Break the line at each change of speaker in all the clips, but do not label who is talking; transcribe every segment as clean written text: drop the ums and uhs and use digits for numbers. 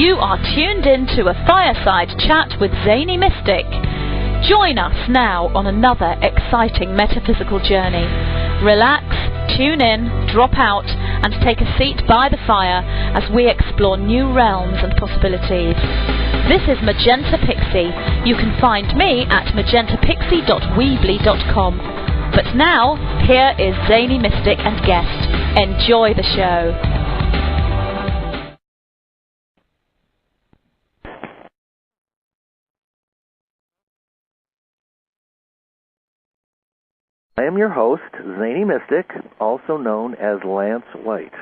You are tuned in to a Fireside chat with Zany Mystic. Join us now on another exciting metaphysical journey. Relax, tune in, drop out, and take a seat by the fire as we explore new realms and possibilities. This is Magenta Pixie. You can find me at magentapixie.weebly.com. But now, here is Zany Mystic and guest. Enjoy the show.
I am your host, Zany Mystic, also known as Lance White.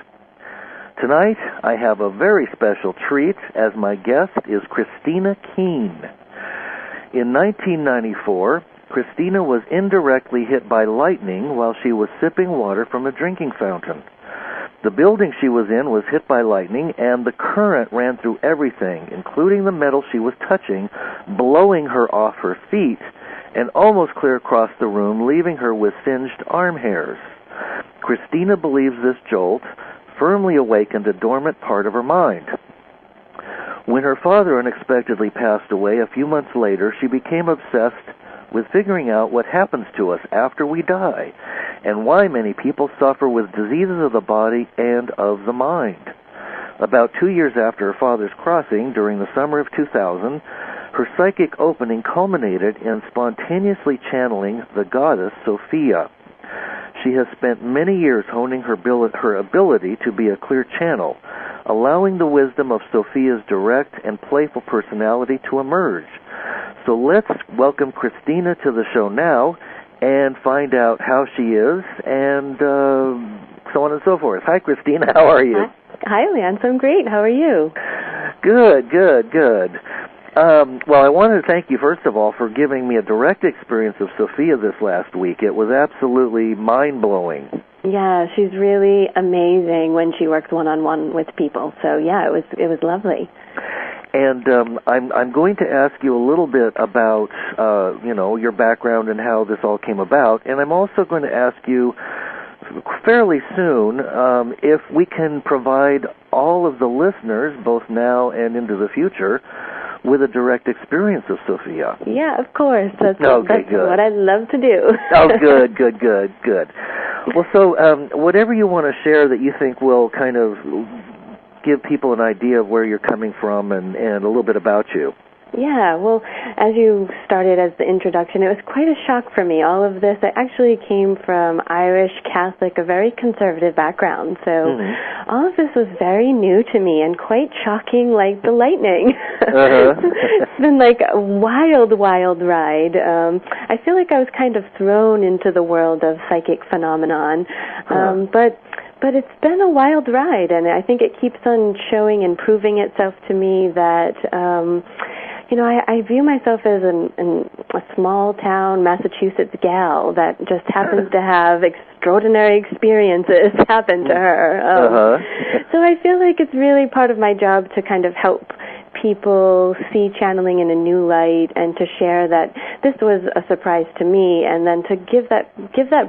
Tonight, I have a very special treat, as my guest is Kristina Keane. In 1994, Kristina was indirectly hit by lightning while she was sipping water from a drinking fountain. The building she was in was hit by lightning, and the current ran through everything, including the metal she was touching, blowing her off her feet and almost clear across the room, leaving her with singed arm hairs. Kristina believes this jolt firmly awakened a dormant part of her mind. When her father unexpectedly passed away a few months later, she became obsessed with figuring out what happens to us after we die, and why many people suffer with diseases of the body and of the mind. About 2 years after her father's crossing, during the summer of 2000, her psychic opening culminated in spontaneously channeling the goddess Sophia. She has spent many years honing her ability to be a clear channel, allowing the wisdom of Sophia's direct and playful personality to emerge. So let's welcome Kristina to the show now and find out how she is and so on and so forth. Hi, Kristina. How are you?
Hi, Lance. I'm great. How are you?
Good. Well, I wanted to thank you, first of all, for giving me a direct experience of Sophia this last week. It was absolutely mind-blowing.
Yeah, she's really amazing when she works one-on-one with people. So, yeah, it was lovely.
And I'm going to ask you a little bit about, your background and how this all came about. And I'm also going to ask you fairly soon if we can provide all of the listeners, both now and into the future, with a direct experience of Sophia.
Yeah, of course. That's
good.
What I'd love to do.
Oh, good. Well, so whatever you want to share that you think will kind of give people an idea of where you're coming from and a little bit about you.
Yeah, well, as you started as the introduction, it was quite a shock for me. All of this, I actually came from Irish, Catholic, a very conservative background. So all of this was very new to me and quite shocking, like the lightning. It's been like a wild ride. I feel like I was kind of thrown into the world of psychic phenomenon. But it's been a wild ride, and I think it keeps on showing and proving itself to me that I view myself as a small-town Massachusetts gal that just happens to have extraordinary experiences happen to her. So I feel like it's really part of my job to kind of help people see channeling in a new light and to share that this was a surprise to me, and then to give that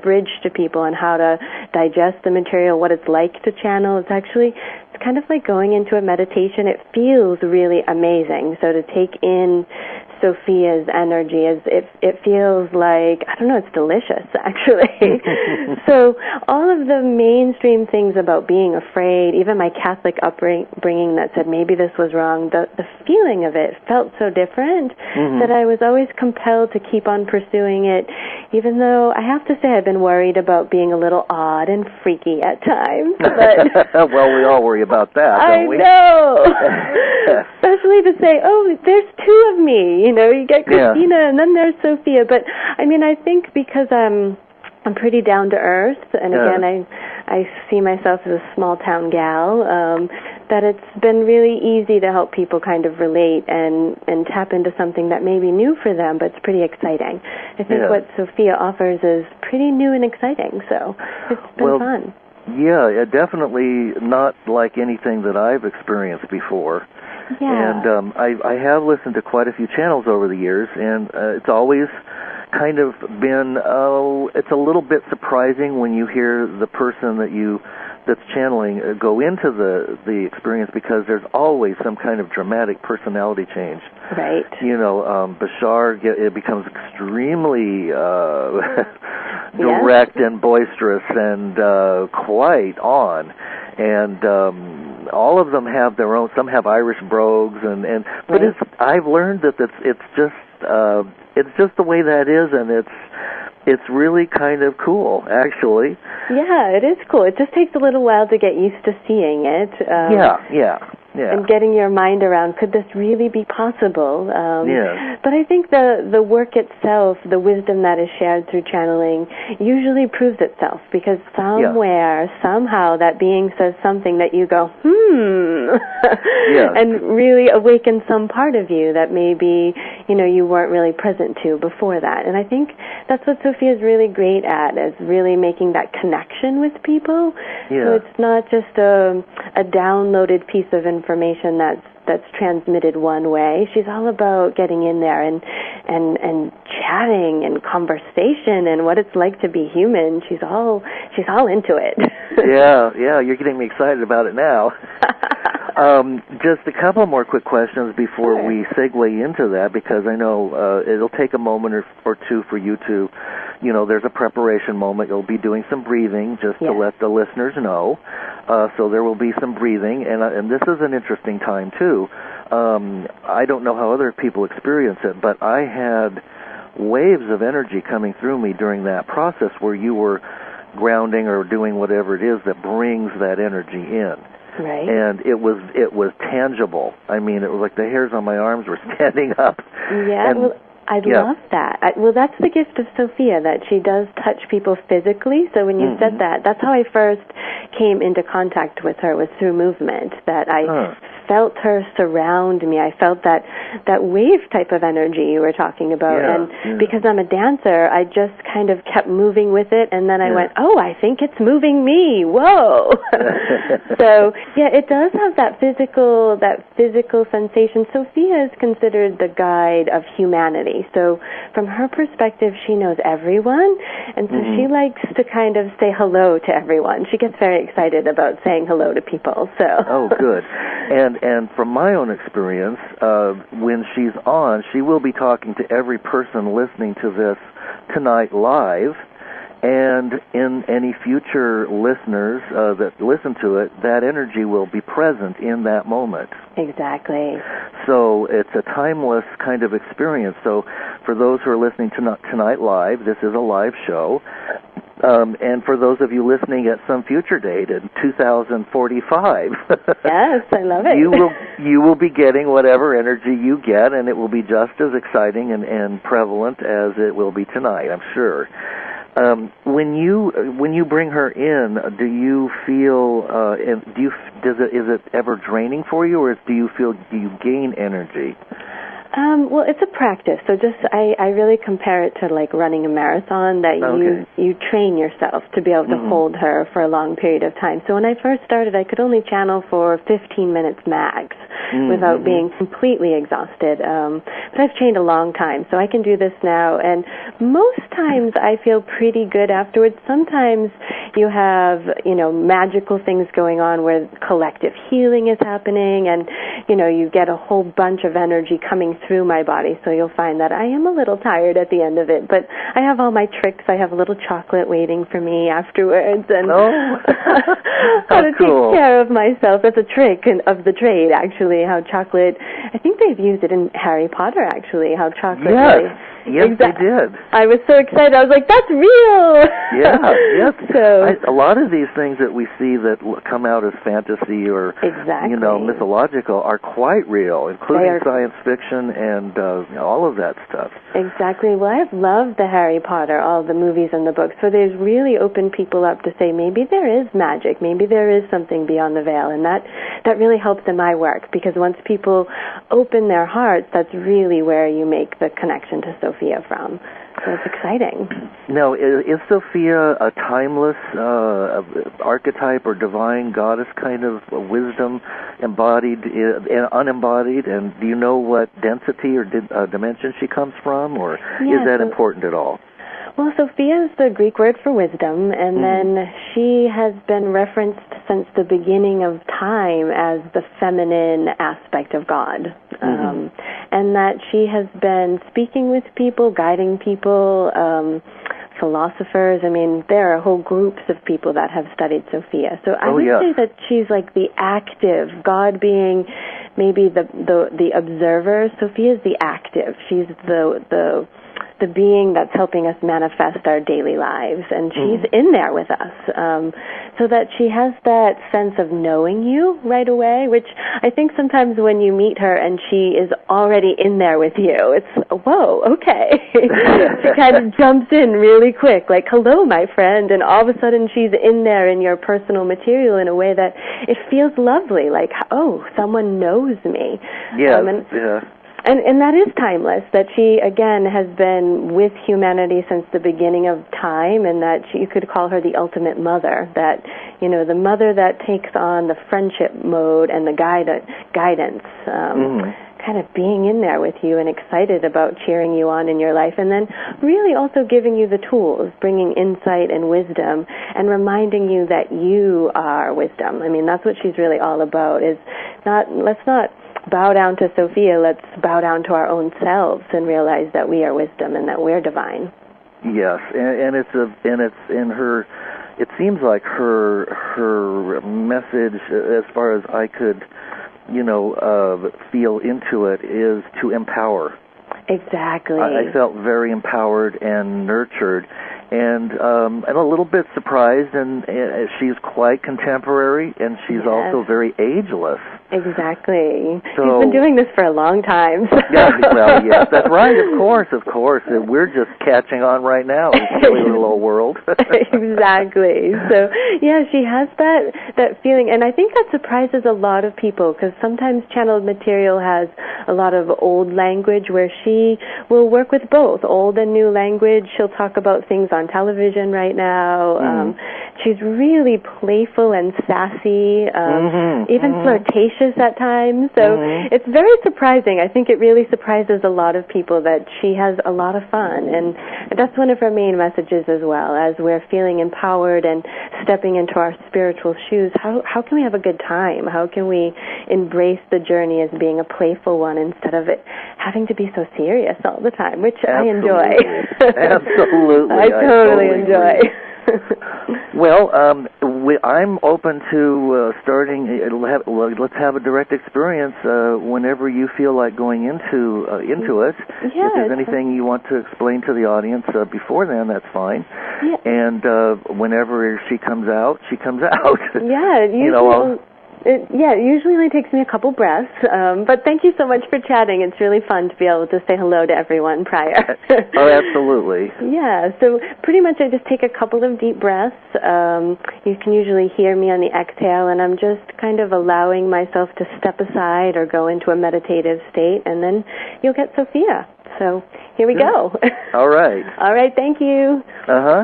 bridge to people on how to digest the material, what it's like to channel. It's kind of like going into a meditation. It feels really amazing. So to take in Sophia's energy, it feels like, I don't know, it's delicious, actually. So all of the mainstream things about being afraid, even my Catholic upbringing that said maybe this was wrong, the feeling of it felt so different that I was always compelled to keep on pursuing it, even though I have to say I've been worried about being a little odd and freaky at times. But
well, we all worry about that, don't we?
I know. Especially to say, oh, there's two of me. You get Kristina and then there's Sophia. But, I think because I'm pretty down to earth, and again, I see myself as a small-town gal, that it's been really easy to help people kind of relate and tap into something that may be new for them, but it's pretty exciting. I think what Sophia offers is pretty new and exciting, so it's been fun.
Yeah, definitely not like anything that I've experienced before.
Yeah.
And I have listened to quite a few channels over the years, and it's always kind of been, it's a little bit surprising when you hear the person that that's channeling go into the experience, because there's always some kind of dramatic personality change.
Right.
Bashar it becomes extremely direct and boisterous and quite on, and all of them have their own. Some have Irish brogues, but I've learned that it's just the way that is, and it's really kind of cool, actually.
Yeah, it is cool. It just takes a little while to get used to seeing it.
Yeah.
And getting your mind around, could this really be possible? But I think the work itself, the wisdom that is shared through channeling, usually proves itself, because somewhere, somehow, that being says something that you go, and really awakens some part of you that maybe, you weren't really present to before that. And I think that's what Sophia is really great at, is really making that connection with people. So it's not just a downloaded piece of information that's transmitted one way. She's all about getting in there and chatting and conversation and what it's like to be human. She's all into it.
Yeah, you're getting me excited about it now. Just a couple more quick questions before we segue into that, because I know it'll take a moment or two for you to, there's a preparation moment. You'll be doing some breathing just to let the listeners know. So there will be some breathing, and this is an interesting time too. I don't know how other people experience it, but I had waves of energy coming through me during that process where you were grounding or doing whatever it is that brings that energy in.
Right.
And it was tangible. I mean, it was like the hairs on my arms were standing up.
Yeah, I love that. That's the gift of Sophia, that she does touch people physically. So when you said that, that's how I first came into contact with her, was through movement, that I felt her surround me. I felt that wave type of energy you were talking about. And because I'm a dancer, I just kind of kept moving with it, and then I went, I think it's moving me. Whoa. So, it does have that physical sensation. Sophia is considered the guide of humanity. So from her perspective, she knows everyone, and so she likes to kind of say hello to everyone. She gets very excited about saying hello to people. So.
Oh, good. And from my own experience, when she's on, she will be talking to every person listening to this tonight live, and in any future listeners that listen to it, that energy will be present in that moment.
Exactly.
So it's a timeless kind of experience. So for those who are listening tonight live, this is a live show. And for those of you listening at some future date in 2045,
yes, I love it.
you will be getting whatever energy you get, and it will be just as exciting and prevalent as it will be tonight, I'm sure. When you bring her in, do you feel is it ever draining for you, or do you gain energy?
Well, it's a practice. So I really compare it to like running a marathon, that you train yourself to be able to hold her for a long period of time. So when I first started, I could only channel for 15 minutes max without being completely exhausted. But I've trained a long time, so I can do this now. And most times I feel pretty good afterwards. Sometimes you have, magical things going on where collective healing is happening, and, you get a whole bunch of energy coming through my body, so you'll find that I am a little tired at the end of it, but I have all my tricks. I have a little chocolate waiting for me afterwards, and how to take care of myself. That's a trick of the trade, actually, how chocolate, I think they've used it in Harry Potter, actually, how chocolate
Yes, they did.
I was so excited. I was like, that's real!
Yes.
So,
a lot of these things that we see that come out as fantasy or, mythological are quite real, including science fiction and all of that stuff.
Exactly. Well, I've loved the Harry Potter, all the movies and the books, so they've really opened people up to say, maybe there is magic, maybe there is something beyond the veil, and that really helps in my work, because once people open their hearts, that's really where you make the connection to Sophia from. So it's exciting. Now,
is Sophia a timeless archetype or divine goddess kind of wisdom, embodied and unembodied? And do you know what density or dimension she comes from, or is that important at all?
Well, Sophia is the Greek word for wisdom, and then she has been referenced since the beginning of time as the feminine aspect of God. And that she has been speaking with people, guiding people, philosophers. I mean, there are whole groups of people that have studied Sophia. So I would say that she's like the active, God being maybe the observer. Sophia's the active. She's the being that's helping us manifest our daily lives, and she's in there with us, so that she has that sense of knowing you right away, which I think sometimes when you meet her and she is already in there with you, it's, whoa, okay. She kind of jumps in really quick, like, hello, my friend, and all of a sudden she's in there in your personal material in a way that it feels lovely, like, oh, someone knows me. And that is timeless, that she, again, has been with humanity since the beginning of time, and that you could call her the ultimate mother, that, you know, the mother that takes on the friendship mode and the guidance, kind of being in there with you and excited about cheering you on in your life, and then really also giving you the tools, bringing insight and wisdom, and reminding you that you are wisdom. I mean, that's what she's really all about, is let's not bow down to Sophia, let's bow down to our own selves and realize that we are wisdom and that we're divine.
Yes, and it's in her. It seems like her message, as far as I could, feel into it, is to empower.
Exactly.
I felt very empowered and nurtured, and a little bit surprised. And she's quite contemporary, and she's also very ageless.
Exactly.
So,
she's been doing this for a long time.
Yes, that's right. Of course. We're just catching on right now in this silly little old world.
Exactly. So, yeah, she has that feeling, and I think that surprises a lot of people, because sometimes channeled material has a lot of old language where she will work with both old and new language. She'll talk about things on television right now. She's really playful and sassy, even flirtatious at times. So it's very surprising. I think it really surprises a lot of people that she has a lot of fun. And that's one of her main messages as well. As we're feeling empowered and stepping into our spiritual shoes, how can we have a good time? How can we embrace the journey as being a playful one instead of it having to be so serious all the time, which I enjoy.
Absolutely.
I totally enjoy.
Well, I'm open to starting. Let's have a direct experience whenever you feel like going into it. If there's anything you want to explain to the audience before then, that's fine. Yeah. And whenever she comes out, she comes out.
Yeah. It usually only takes me a couple breaths, but thank you so much for chatting. It's really fun to be able to say hello to everyone prior.
Oh, absolutely.
Yeah, so pretty much I just take a couple of deep breaths. You can usually hear me on the exhale, and I'm just kind of allowing myself to step aside or go into a meditative state, and then you'll get Sophia. So here we go.
All right.
All right, thank you.
Uh-huh.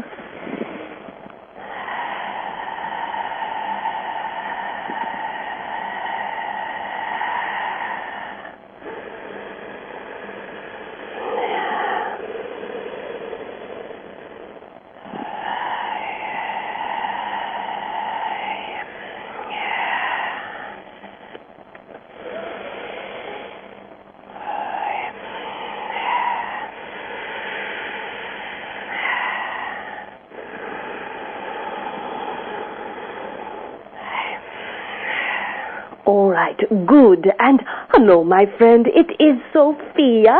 All right, good. And hello, my friend. It is Sophia.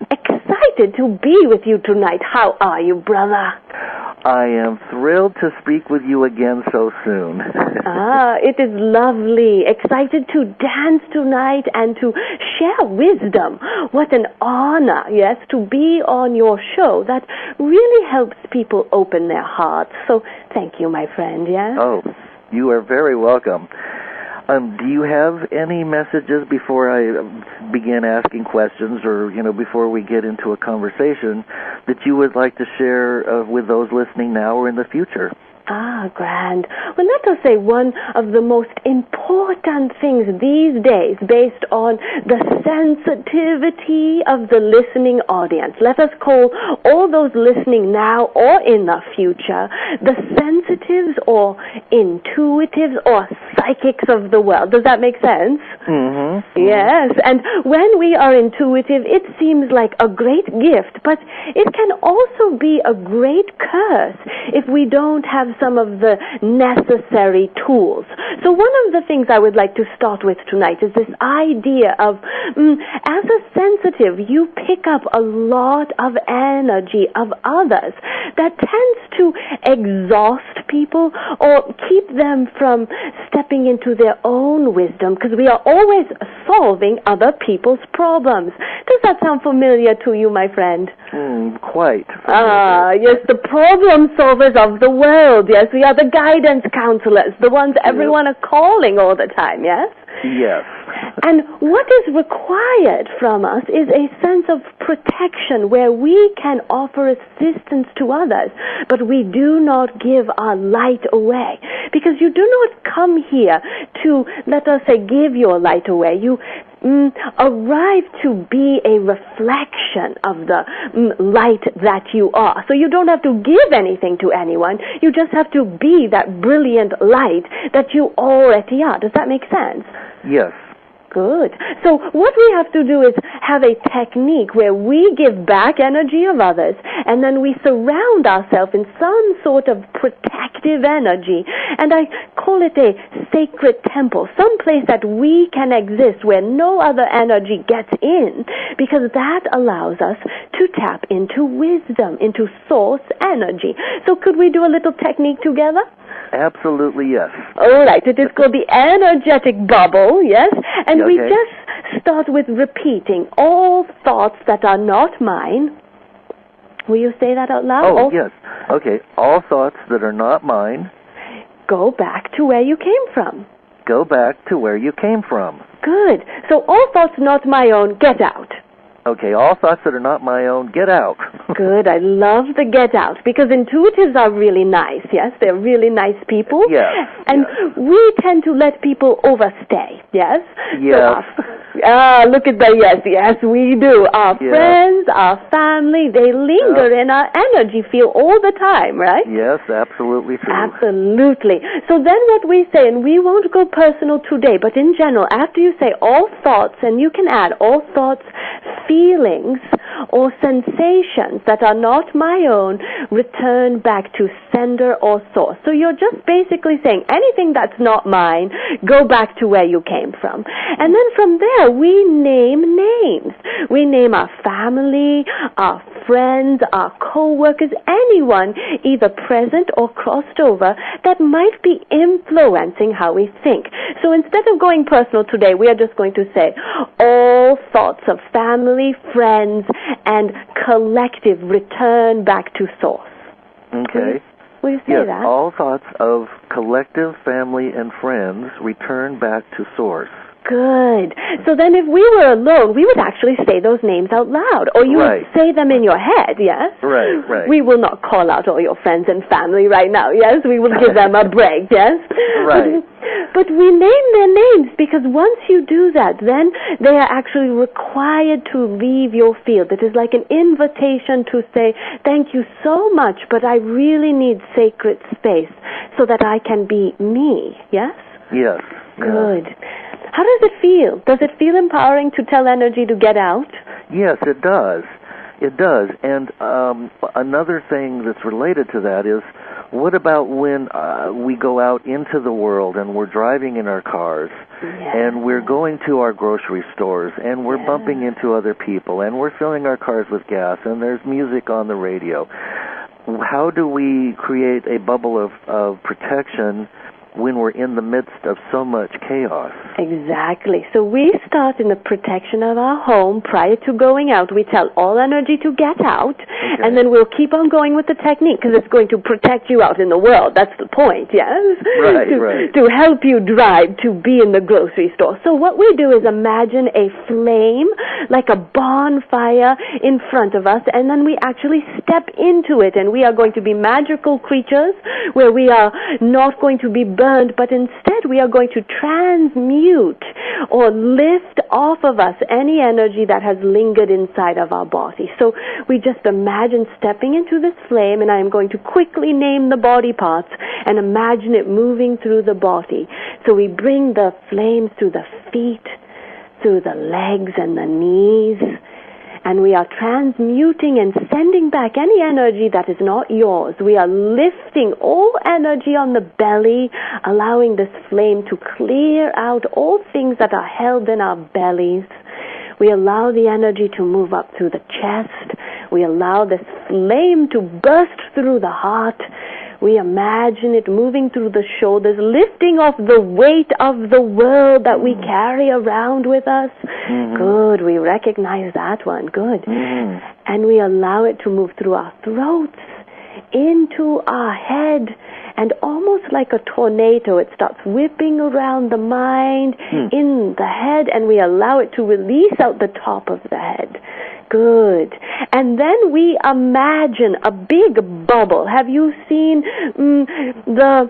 Excited to be with you tonight. How are you, brother?
I am thrilled to speak with you again so soon.
It is lovely. Excited to dance tonight and to share wisdom. What an honor, yes, to be on your show. That really helps people open their hearts. So thank you, my friend, yes?
Oh, you are very welcome. Do you have any messages before I begin asking questions, or before we get into a conversation, that you would like to share with those listening now or in the future?
Ah, grand. Well, let us say one of the most important things these days, based on the sensitivity of the listening audience. Let us call all those listening now or in the future the sensitives or intuitives or psychics of the world. Does that make sense?
Mm-hmm.
Yes, and when we are intuitive, it seems like a great gift, but it can also be a great curse if we don't have some of the necessary tools. So one of the things I would like to start with tonight is this idea of, as a sensitive, you pick up a lot of energy of others that tends to exhaust people or keep them from stepping into their own wisdom, because we are always solving other people's problems. Does that sound familiar to you, my friend?
Quite.
Yes, the problem solvers of the world. Yes, we are the guidance counselors, the ones everyone are calling all the time, yes?
Yes.
And what is required from us is a sense of protection where we can offer assistance to others, but we do not give our light away. Because you do not come here to, let us say, give your light away. You arrive to be a reflection of the light that you are. So you don't have to give anything to anyone. You just have to be that brilliant light that you already are. Does that make sense?
Yes.
Good. So what we have to do is have a technique where we give back energy of others, and then we surround ourselves in some sort of protective energy. And I call it a sacred temple, some place that we can exist where no other energy gets in, because that allows us to tap into wisdom, into source energy. So could we do a little technique together?
Absolutely, yes.
All right. It is called the energetic bubble, yes? And
Okay.
we just start with repeating all thoughts that are not mine. Will you say that out loud?
Oh, yes. Okay. All thoughts that are not mine.
Go back to where you came from.
Go back to where you came from.
Good. So all thoughts not my own, get out.
Okay, all thoughts that are not my own, get out.
Good. I love the get out, because intuitives are really nice, yes? They're really nice people.
Yes.
And we tend to let people overstay, yes?
Yes.
So look at that, yes, we do. Our friends, our family, they linger in our energy field all the time, right?
Yes, absolutely true.
Absolutely. So then what we say, and we won't go personal today, but in general, after you say all thoughts, and you can add all thoughts, feelings, or sensations that are not my own, return back to sender or source. So you're just basically saying anything that's not mine, go back to where you came from. And then from there, we name names. We name our family, our friends, our co-workers, anyone either present or crossed over that might be influencing how we think. So instead of going personal today, we are just going to say all thoughts of family, friends, and collective return back to source.
Okay.
Will you say that?
All thoughts of collective, family, and friends return back to source.
Good. So then if we were alone, we would actually say those names out loud. Or you would say them in your head, yes?
Right.
We will not call out all your friends and family right now, yes? We will give them a break, yes?
Right.
But we name their names, because once you do that, then they are actually required to leave your field. It is like an invitation to say, thank you so much, but I really need sacred space so that I can be me, yes?
Yes.
Good. How does it feel? Does it feel empowering to tell energy to get out?
Yes, it does. It does. And another thing that's related to that is, what about when we go out into the world and we're driving in our cars and we're going to our grocery stores and we're bumping into other people and we're filling our cars with gas and there's music on the radio? How do we create a bubble of protection when we're in the midst of so much chaos.
Exactly. So we start in the protection of our home prior to going out. We tell all energy to get out, and then we'll keep on going with the technique because it's going to protect you out in the world. That's the point, yes?
Right,
to help you drive to be in the grocery store. So what we do is imagine a flame, like a bonfire in front of us, and then we actually step into it, and we are going to be magical creatures where we are not going to be burned, but instead we are going to transmute or lift off of us any energy that has lingered inside of our body. So we just imagine stepping into this flame, and I am going to quickly name the body parts and imagine it moving through the body. So we bring the flames through the feet, through the legs and the knees, and we are transmuting and sending back any energy that is not yours. We are lifting all energy on the belly, allowing this flame to clear out all things that are held in our bellies. We allow the energy to move up through the chest. We allow this flame to burst through the heart. We imagine it moving through the shoulders, lifting off the weight of the world that we carry around with us. Good. We recognize that one. Good. And we allow it to move through our throats, into our head, and almost like a tornado, it starts whipping around the mind, in the head, and we allow it to release out the top of the head. Good. And then we imagine a big bubble. Have you seen the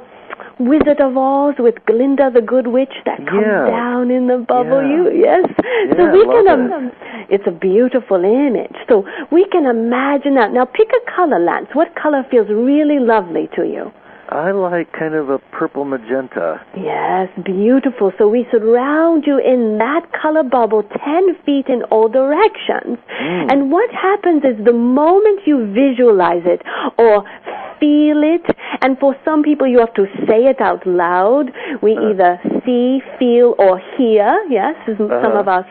Wizard of Oz with Glinda the Good Witch that comes down in the bubble? Yes. So we can. It's a beautiful image. So we can imagine that. Now pick a color, Lance. What color feels really lovely to you?
I like kind of a purple magenta.
Yes, beautiful. So we surround you in that color bubble 10 feet in all directions. And what happens is the moment you visualize it or feel it, and for some people you have to say it out loud. We either see, feel, or hear, some of our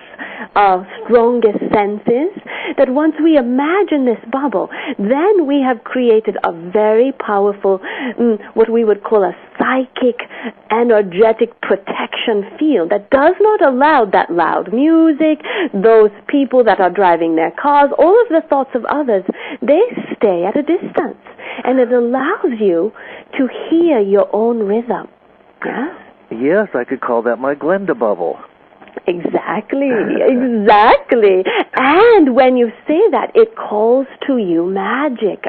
strongest senses, that once we imagine this bubble, then we have created a very powerful, what we would call a psychic, energetic protection field that does not allow that loud music, those people that are driving their cars, all of the thoughts of others, they stay at a distance. And it allows you to hear your own rhythm. Yes?
Yes, I could call that my Glenda bubble.
Exactly. And when you say that, it calls to you magic.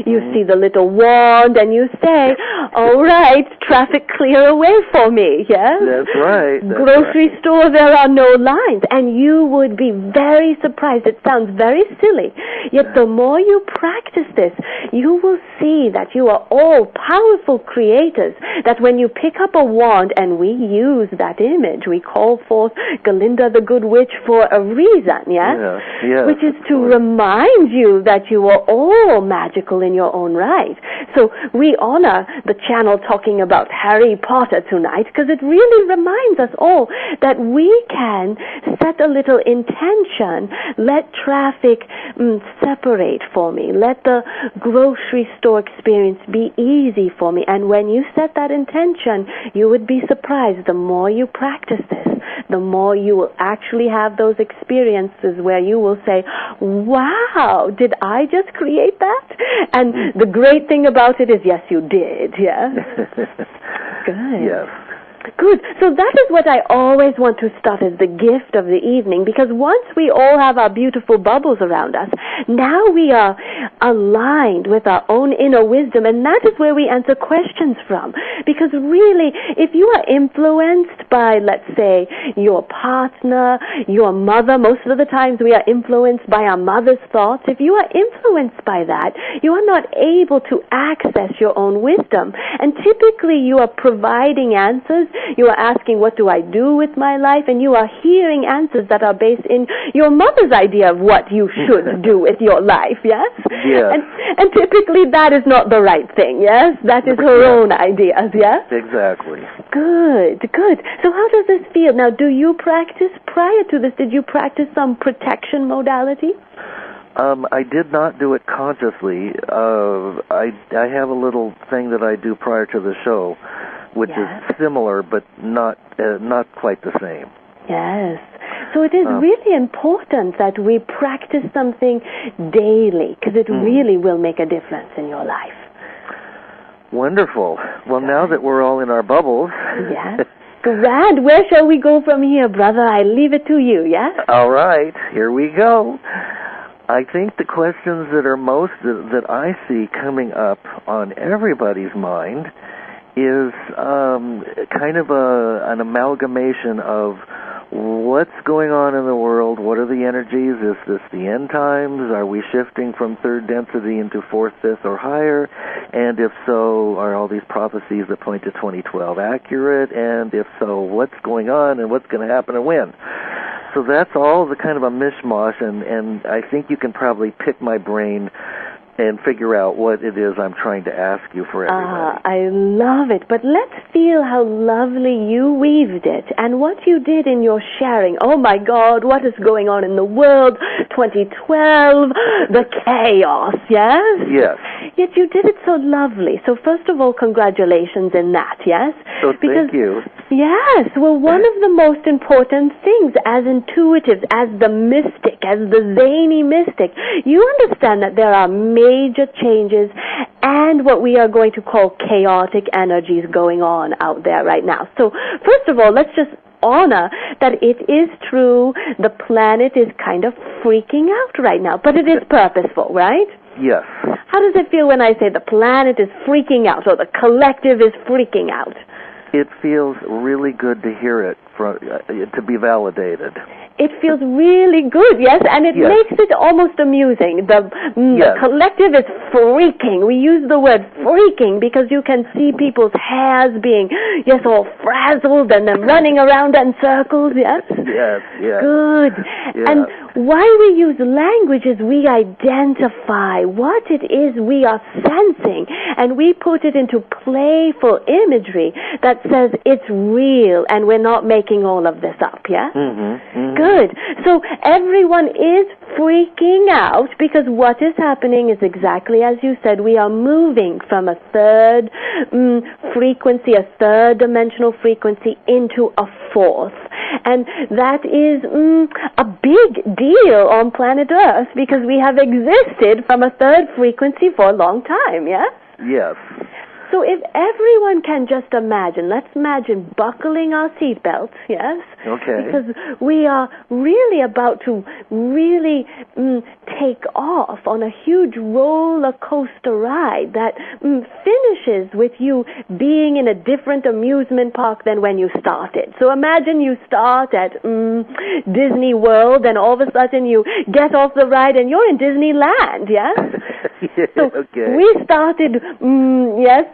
You see the little wand and you say, all right, traffic clear away for me, yes?
That's right.
Grocery store, there are no lines. And you would be very surprised. It sounds very silly. Yet the more you practice this, you will see that you are all powerful creators, that when you pick up a wand, and we use that image, we call forth Glinda the Good Witch for a reason, yes? Which is to remind you that you are all magical in your own right. So we honor the channel talking about Harry Potter tonight because it really reminds us all that we can set a little intention, let traffic separate for me, let the grocery store experience be easy for me. And when you set that intention, you would be surprised. The more you practice this, the more you will actually have those experiences where you will say, wow, did I just create that? And the great thing about it is, yes, you did, yes? Good.
Yes.
Good. So that is what I always want to start as the gift of the evening, because once we all have our beautiful bubbles around us, now we are aligned with our own inner wisdom, and that is where we answer questions from. Because really, if you are influenced by, let's say, your partner, your mother, most of the times we are influenced by our mother's thoughts. If you are influenced by that, you are not able to access your own wisdom. And typically you are providing answers. You are asking, what do I do with my life? And you are hearing answers that are based in your mother's idea of what you should do with your life, yes?
Yes.
And typically that is not the right thing, yes? That is her own ideas, yes?
Exactly.
Good. So how does this feel? Now, do you practice, prior to this, did you practice some protection modality?
I did not do it consciously. I have a little thing that I do prior to the show which is similar but not quite the same.
Yes. So it is really important that we practice something daily, because it really will make a difference in your life.
Wonderful. Well, now that we're all in our bubbles.
Yes. Grand. Where shall we go from here, brother? I leave it to you, yes?
All right. Here we go. I think the questions that are that I see coming up on everybody's mind is kind of an amalgamation of what's going on in the world, what are the energies, is this the end times, are we shifting from third density into fourth, fifth, or higher, and if so, are all these prophecies that point to 2012 accurate, and if so, what's going on and what's going to happen and when? So that's all the kind of a mishmash, and I think you can probably pick my brain and figure out what it is I'm trying to ask you for everybody.
I love it. But let's feel how lovely you weaved it and what you did in your sharing. Oh, my God, what is going on in the world? 2012, the chaos, yes?
Yes.
Yet you did it so lovely. So first of all, congratulations in that, yes?
So thank you.
Yes. Well, one of the most important things as intuitives, as the mystic, as the zany mystic, you understand that there are major changes and what we are going to call chaotic energies going on out there right now. So first of all, let's just honor that it is true the planet is kind of freaking out right now, but it is purposeful, right?
Yes.
How does it feel when I say the planet is freaking out or the collective is freaking out?
It feels really good to hear it, to be validated.
It feels really good, yes, and it makes it almost amusing. The collective is freaking. We use the word freaking because you can see people's hairs being, all frazzled and then running around in circles, yes?
Yes, yes.
Good.
Yes.
And why we use language is we identify what it is we are sensing, and we put it into playful imagery that says it's real and we're not making all of this up, yeah? Good. So everyone is freaking out because what is happening is exactly as you said. We are moving from a third frequency, a third dimensional frequency into a fourth. And that is a big deal on planet Earth because we have existed from a third frequency for a long time, yes?
Yes.
So if everyone can just imagine, let's imagine buckling our seatbelts, yes?
Okay.
Because we are really about to really take off on a huge roller coaster ride that finishes with you being in a different amusement park than when you started. So imagine you start at Disney World and all of a sudden you get off the ride and you're in Disneyland, yes? So we started,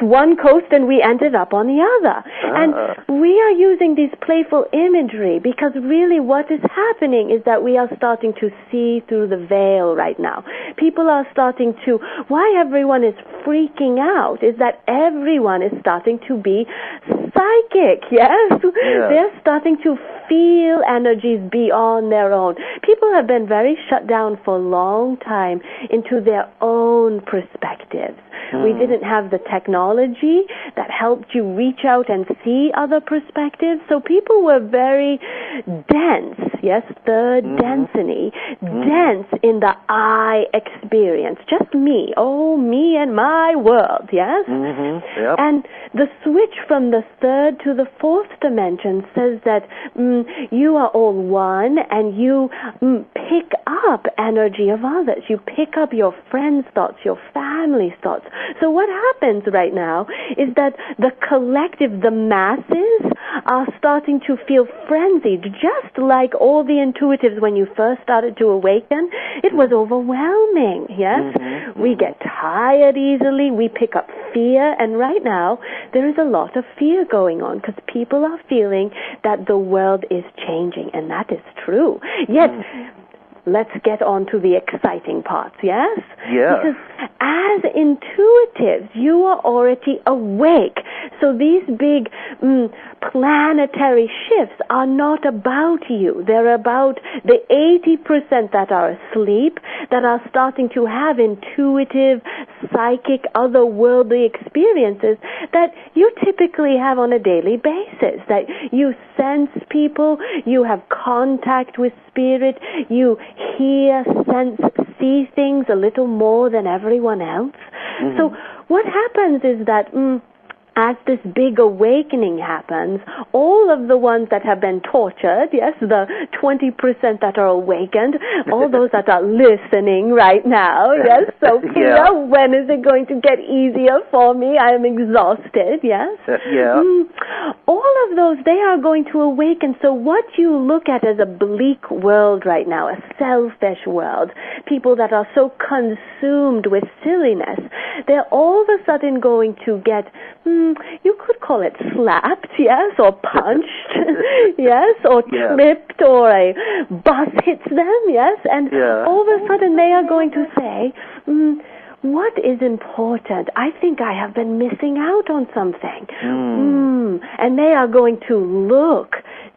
one coast and we ended up on the other. And we are using these playful imagery because really what is happening is that we are starting to see through the veil right now. People are starting to, why everyone is freaking out is that everyone is starting to be psychic, yes? They're starting to feel energies beyond their own. People have been very shut down for a long time into their own perspectives. We didn't have the technology that helped you reach out and see other perspectives. So people were very dense, third density, dense in the I experience. Just me, me and my world, yes?
Yep.
And the switch from the third to the fourth dimension says that you are all one and you pick up energy of others. You pick up your friends' thoughts, your family's thoughts. So what happens right now is that the collective, the masses, are starting to feel frenzied, just like all the intuitives when you first started to awaken. It was overwhelming, yes? We get tired easily, we pick up fear, and right now there is a lot of fear going on because people are feeling that the world is changing, and that is true. Yet, let's get on to the exciting parts, yes?
Yes.
Because as intuitives, you are already awake. So these big planetary shifts are not about you. They're about the 80% that are asleep, that are starting to have intuitive, psychic, otherworldly experiences that you typically have on a daily basis, that you sense people, you have contact with spirit, you hear, sense, see things a little more than everyone else. Mm-hmm. So what happens is that as this big awakening happens, all of the ones that have been tortured, yes, the 20% that are awakened, all those that are listening right now, yes, Sophia, when is it going to get easier for me? I am exhausted, yes? All of those, they are going to awaken. So what you look at as a bleak world right now, a selfish world, people that are so consumed with silliness, they're all of a sudden going to get you could call it slapped, yes, or punched, yes, or tripped, or a bus hits them, yes, and all of a sudden they are going to say, what is important? I think I have been missing out on something. And they are going to look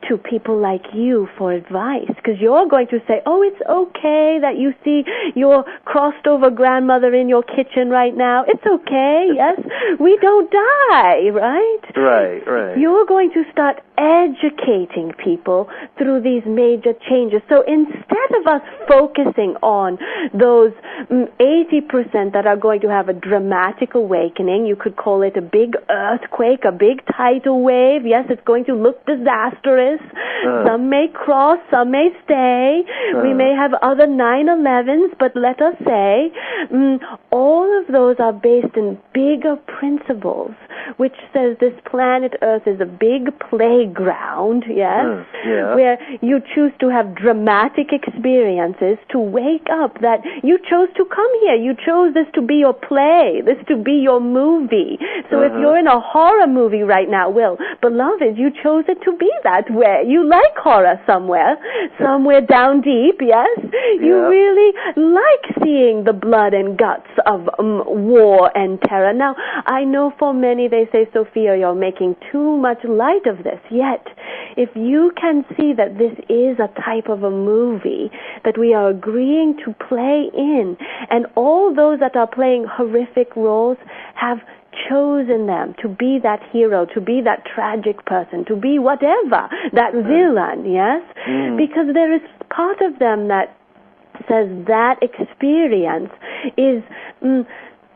to people like you for advice, because you're going to say, oh, it's okay that you see your crossed over grandmother in your kitchen right now. It's okay, yes? We don't die, right?
Right.
You're going to start educating people through these major changes. So instead of us focusing on those 80% that are going to have a dramatic awakening, you could call it a big earthquake, a big tidal wave. Yes, it's going to look disastrous. Some may cross, some may stay. We may have other 9/11s, but let us say all of those are based in bigger principles, which says this planet Earth is a big playground, yes, where you choose to have dramatic experiences to wake up, that you chose to come here. You chose this to be your play, this to be your movie. So if you're in a horror movie right now, well, beloved, you chose it to be that way. You like horror somewhere down deep, yes? You really like seeing the blood and guts of war and terror. Now, I know for many they say, Sophia, you're making too much light of this. Yet, if you can see that this is a type of a movie that we are agreeing to play in, and all those that are playing horrific roles have chosen them to be that hero, to be that tragic person, to be whatever, that villain, yes? Because there is part of them that says that experience is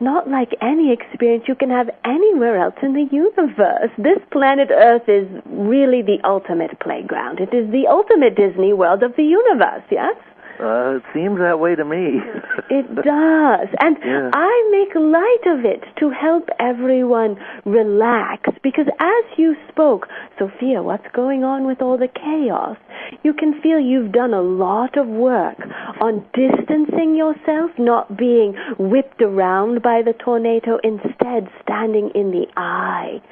not like any experience you can have anywhere else in the universe. This planet Earth is really the ultimate playground. It is the ultimate Disney World of the universe, yes?
It seems that way to me.
It does. And I make light of it to help everyone relax, because as you spoke, Sophia, what's going on with all the chaos? You can feel you've done a lot of work on distancing yourself, not being whipped around by the tornado, instead standing in the eye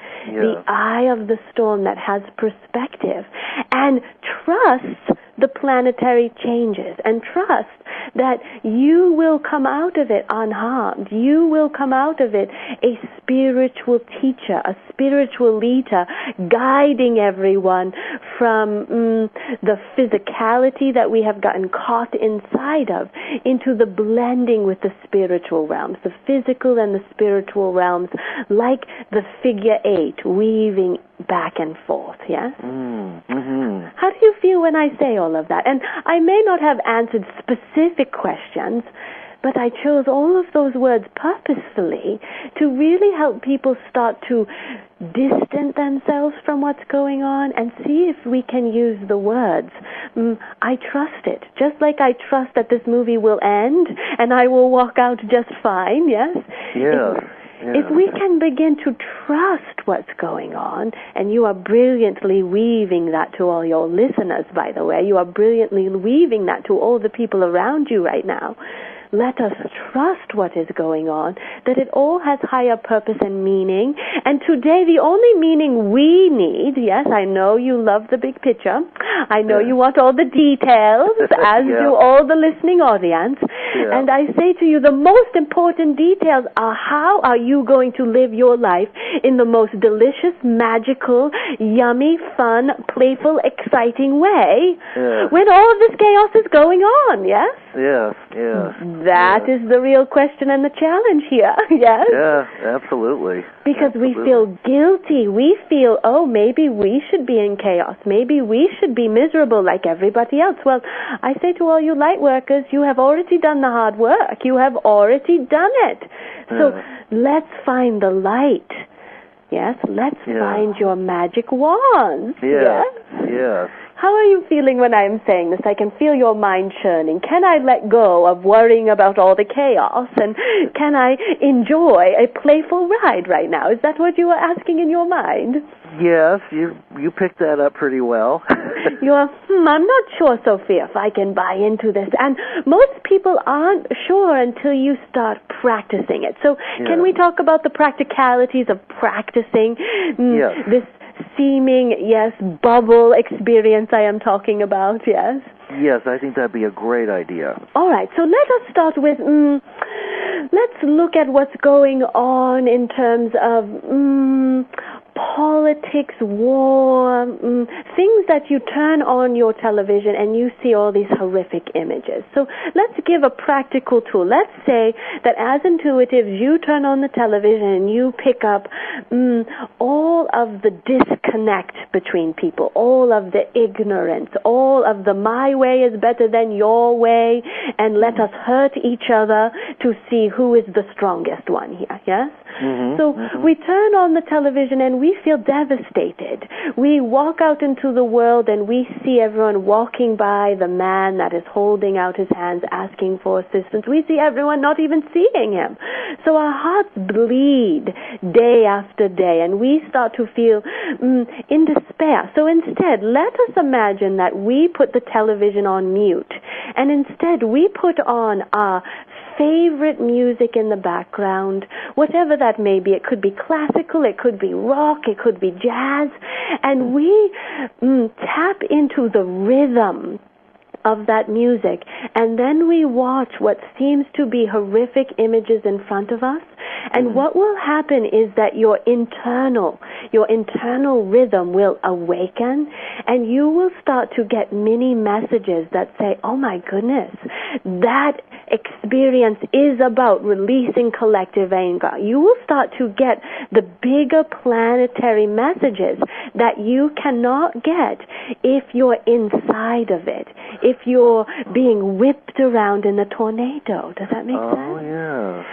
of the storm that has perspective, and trust the planetary changes, and trust that you will come out of it unharmed. You will come out of it a spiritual teacher, a spiritual leader, guiding everyone from the physicality that we have gotten caught inside of into the blending with the spiritual realms, the physical and the spiritual realms, like the figure 8 weaving back and forth, yes? How do you feel when I say all of that? And I may not have answered specific questions, but I chose all of those words purposefully to really help people start to distance themselves from what's going on and see if we can use the words. I trust it. Just like I trust that this movie will end and I will walk out just fine, yes? If we can begin to trust what's going on, and you are brilliantly weaving that to all your listeners, by the way, you are brilliantly weaving that to all the people around you right now, let us trust what is going on, that it all has higher purpose and meaning. And today, the only meaning we need, yes, I know you love the big picture. I know you want all the details, as do all the listening audience. And I say to you, the most important details are how are you going to live your life in the most delicious, magical, yummy, fun, playful, exciting way when all of this chaos is going on, yes?
Yes, yes.
That is the real question and the challenge here, yes?
Yeah, absolutely.
Because we feel guilty. We feel, oh, maybe we should be in chaos. Maybe we should be miserable like everybody else. Well, I say to all you light workers, you have already done the hard work. You have already done it. So let's find the light. Yes, let's find your magic wand.
Yes, yes.
How are you feeling when I'm saying this? I can feel your mind churning. Can I let go of worrying about all the chaos? And can I enjoy a playful ride right now? Is that what you were asking in your mind?
Yes, you picked that up pretty well.
I'm not sure, Sophia, if I can buy into this. And most people aren't sure until you start practicing it. So can we talk about the practicalities of practicing this seeming, bubble experience I am talking about, yes?
Yes, I think that'd be a great idea.
All right, so let us start with, let's look at what's going on in terms of politics, war, things that you turn on your television and you see all these horrific images. So let's give a practical tool. Let's say that as intuitives, you turn on the television and you pick up all of the disconnect between people, all of the ignorance, all of the my way is better than your way, and let us hurt each other to see who is the strongest one here, yes? We turn on the television and we feel devastated. We walk out into the world and we see everyone walking by the man that is holding out his hands asking for assistance. We see everyone not even seeing him. So our hearts bleed day after day and we start to feel in despair. So instead, let us imagine that we put the television on mute and instead we put on our favorite music in the background, whatever that may be. It could be classical, it could be rock, it could be jazz, and we tap into the rhythm of that music, and then we watch what seems to be horrific images in front of us, and what will happen is that your internal rhythm will awaken, and you will start to get mini messages that say, oh my goodness, that experience is about releasing collective anger. You will start to get the bigger planetary messages that you cannot get if you're inside of it, if you're being whipped around in a tornado. Does that make sense?
Oh, yeah.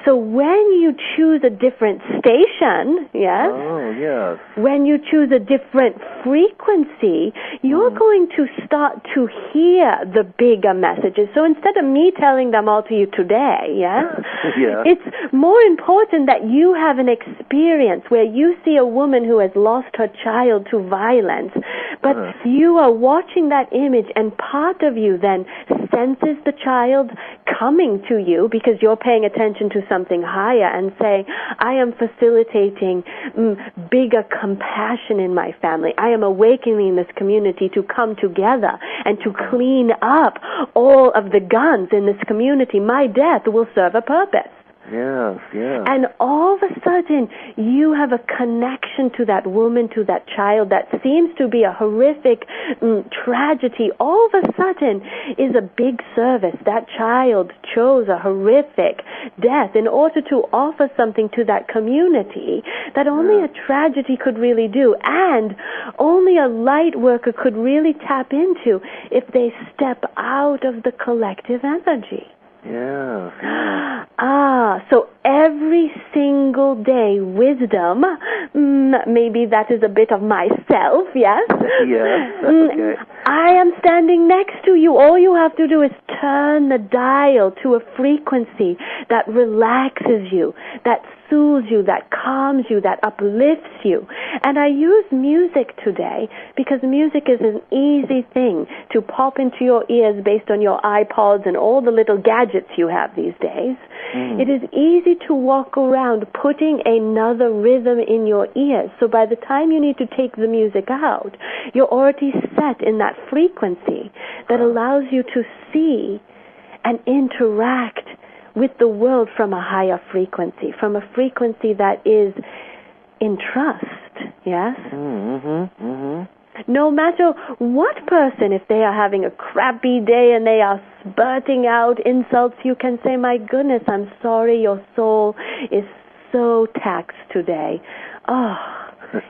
So when you choose a different station, yes?
Oh, yes.
When you choose a different frequency, you're going to start to hear the bigger messages. So instead of me telling them all to you today, yes? It's more important that you have an experience where you see a woman who has lost her child to violence, but you are watching that image and part of you then senses the child coming to you because you're paying attention to something higher and saying, I am facilitating bigger compassion in my family. I am awakening this community to come together and to clean up all of the guns in this community. My death will serve a purpose.
Yes, yes.
And all of a sudden, you have a connection to that woman, to that child that seems to be a horrific tragedy. All of a sudden is a big service. That child chose a horrific death in order to offer something to that community that only a tragedy could really do, and only a light worker could really tap into if they step out of the collective energy.
Yeah.
So every single day, wisdom, maybe that is a bit of myself, yes?
Yes, that's okay.
I am standing next to you. All you have to do is turn the dial to a frequency that relaxes you, that soothes you, that calms you, that uplifts you. And I use music today because music is an easy thing to pop into your ears based on your iPods and all the little gadgets you have these days. It is easy to walk around putting another rhythm in your ears. So by the time you need to take the music out, you're already set in that frequency that allows you to see and interact with the world from a higher frequency, from a frequency that is in trust, yes? no matter what person, if they are having a crappy day and they are spurting out insults, you can say, my goodness, I'm sorry, your soul is so taxed today. Oh,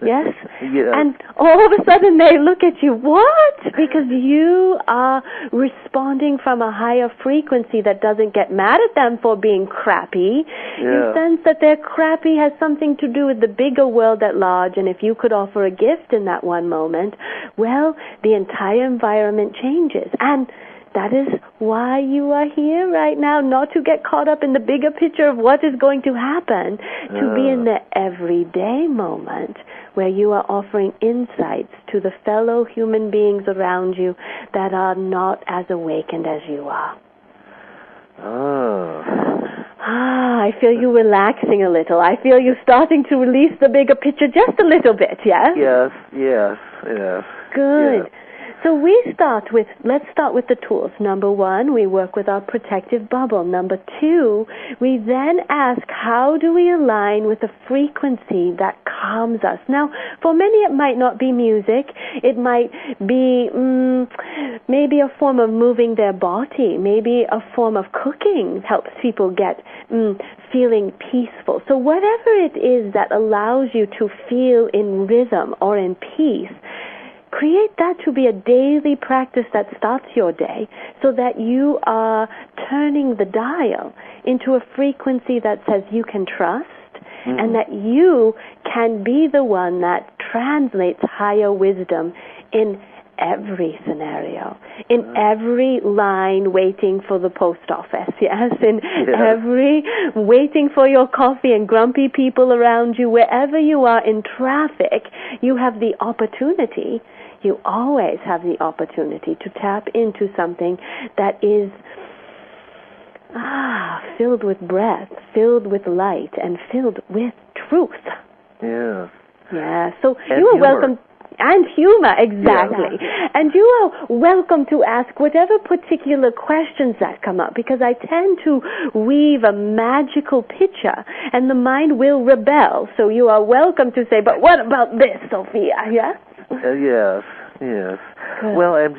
yes?
Yeah.
And all of a sudden they look at you, what? Because you are responding from a higher frequency that doesn't get mad at them for being crappy.
Yeah.
You sense that their crappy has something to do with the bigger world at large, and if you could offer a gift in that one moment, well, the entire environment changes. And that is why you are here right now, not to get caught up in the bigger picture of what is going to happen, to be in the everyday moment where you are offering insights to the fellow human beings around you that are not as awakened as you are. I feel you relaxing a little. I feel you starting to release the bigger picture just a little bit, yes?
Yes.
Good.
Yes.
So let's start with the tools. Number 1, we work with our protective bubble. Number 2, we then ask, how do we align with a frequency that calms us? Now, for many it might not be music. It might be maybe a form of moving their body. Maybe a form of cooking helps people get feeling peaceful. So whatever it is that allows you to feel in rhythm or in peace, create that to be a daily practice that starts your day, so that you are turning the dial into a frequency that says you can trust, and that you can be the one that translates higher wisdom in every scenario, in every line waiting for the post office, yes, in every waiting for your coffee and grumpy people around you, wherever you are in traffic, you have the opportunity. You always have the opportunity to tap into something that is filled with breath, filled with light, and filled with truth.
Yeah.
Yeah. So
and
you are
humor.
welcome. And humor, exactly.
Yeah.
And you are welcome to ask whatever particular questions that come up, because I tend to weave a magical picture, and the mind will rebel. So you are welcome to say, but what about this, Sophia? Yeah?
Yes.
Good.
Well, I'm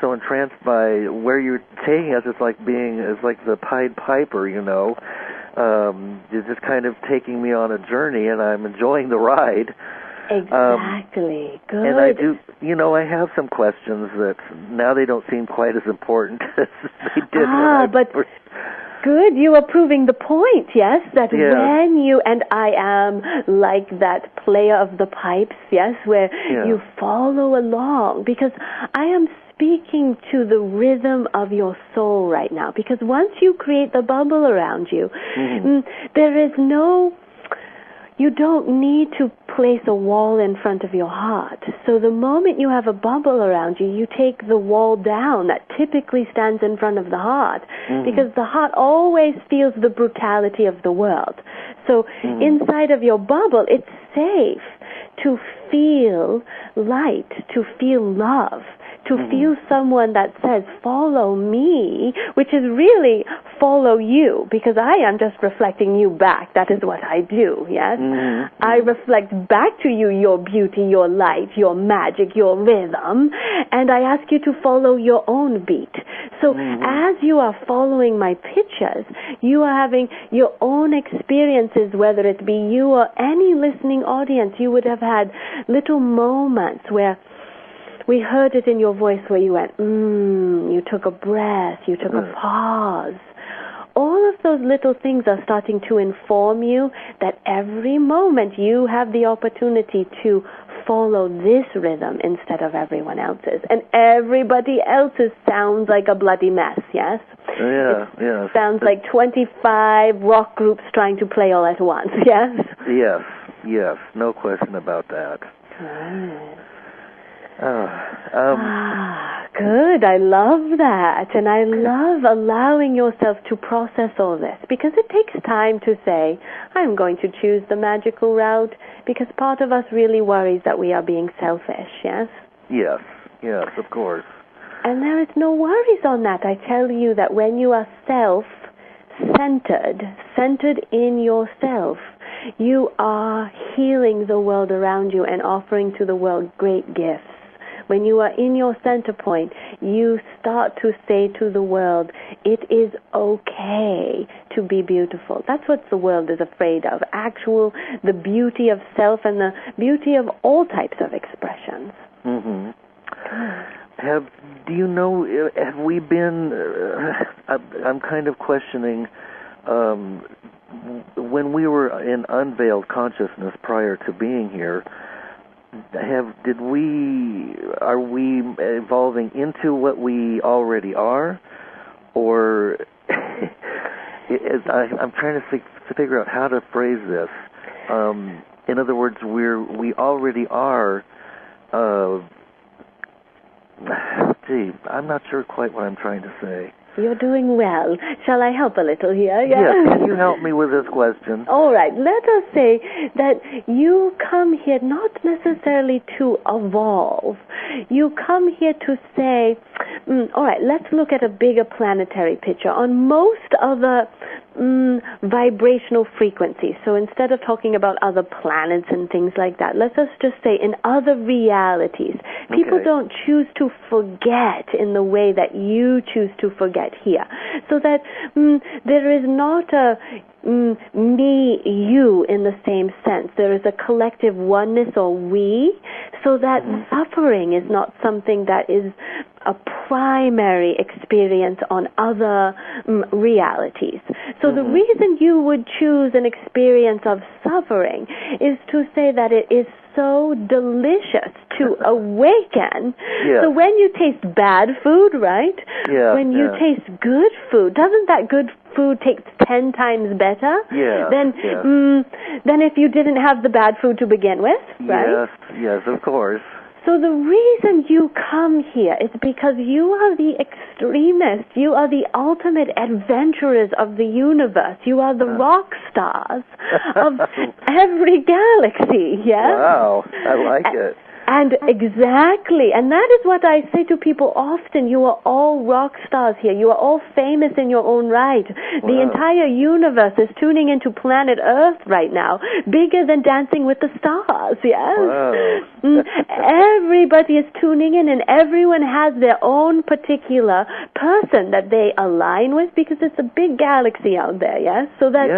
so entranced by where you're taking us. It's like the Pied Piper, you know. You're just kind of taking me on a journey, and I'm enjoying the ride.
Exactly. Good.
And I do, I have some questions that now they don't seem quite as important as they did.
But good, you are proving the point, yes, that when you, and I am like that player of the pipes, yes, where you follow along, because I am speaking to the rhythm of your soul right now, because once you create the bubble around you, there is you don't need to place a wall in front of your heart. So the moment you have a bubble around you, you take the wall down that typically stands in front of the heart, because the heart always feels the brutality of the world. So inside of your bubble, it's safe to feel light, to feel love, to feel someone that says, follow me, which is really follow you, because I am just reflecting you back. That is what I do, yes? I reflect back to you your beauty, your light, your magic, your rhythm, and I ask you to follow your own beat. So as you are following my pictures, you are having your own experiences, whether it be you or any listening audience. You would have had little moments where we heard it in your voice where you went, you took a breath, you took a pause. All of those little things are starting to inform you that every moment you have the opportunity to follow this rhythm instead of everyone else's. And everybody else's sounds like a bloody mess, yes?
Yeah.
Sounds like 25 rock groups trying to play all at once, yes?
Yes. No question about that.
Good. I love that. And I love allowing yourself to process all this, because it takes time to say, I'm going to choose the magical route, because part of us really worries that we are being selfish, yes?
Yes, of course.
And there is no worries on that. I tell you that when you are centered in yourself, you are healing the world around you and offering to the world great gifts. When you are in your center point, you start to say to the world, it is okay to be beautiful. That's what the world is afraid of, the beauty of self and the beauty of all types of expressions.
Mm-hmm. Do you know, have we been, I'm kind of questioning, when we were in unveiled consciousness prior to being here, are we evolving into what we already are, or I'm trying to figure out how to phrase this. In other words, we already are. I'm not sure quite what I'm trying to say.
You're doing well. Shall I help a little here?
Yes, can you help me with this question?
All right. Let us say that you come here not necessarily to evolve. You come here to say, all right, let's look at a bigger planetary picture. On most other vibrational frequencies, so instead of talking about other planets and things like that, let's just say in other realities, people don't choose to forget in the way that you choose to forget here. So that there is not a me, you in the same sense. There is a collective oneness or we, so that suffering is not something that is a primary experience on other realities. So the reason you would choose an experience of suffering is to say that it is so delicious to awaken. Yeah. So when you taste bad food, right?
Yeah.
When you taste good food, doesn't that good food taste 10 times better than if you didn't have the bad food to begin with, right?
Yes, of course.
So the reason you come here is because you are the extremists. You are the ultimate adventurers of the universe. You are the rock stars of every galaxy, yes?
Wow, I like it.
And exactly, and that is what I say to people often. You are all rock stars here. You are all famous in your own right. Wow. The entire universe is tuning into planet Earth right now, bigger than Dancing with the Stars, yes?
Wow.
Everybody is tuning in, and everyone has their own particular person that they align with, because it's a big galaxy out there, yes? So that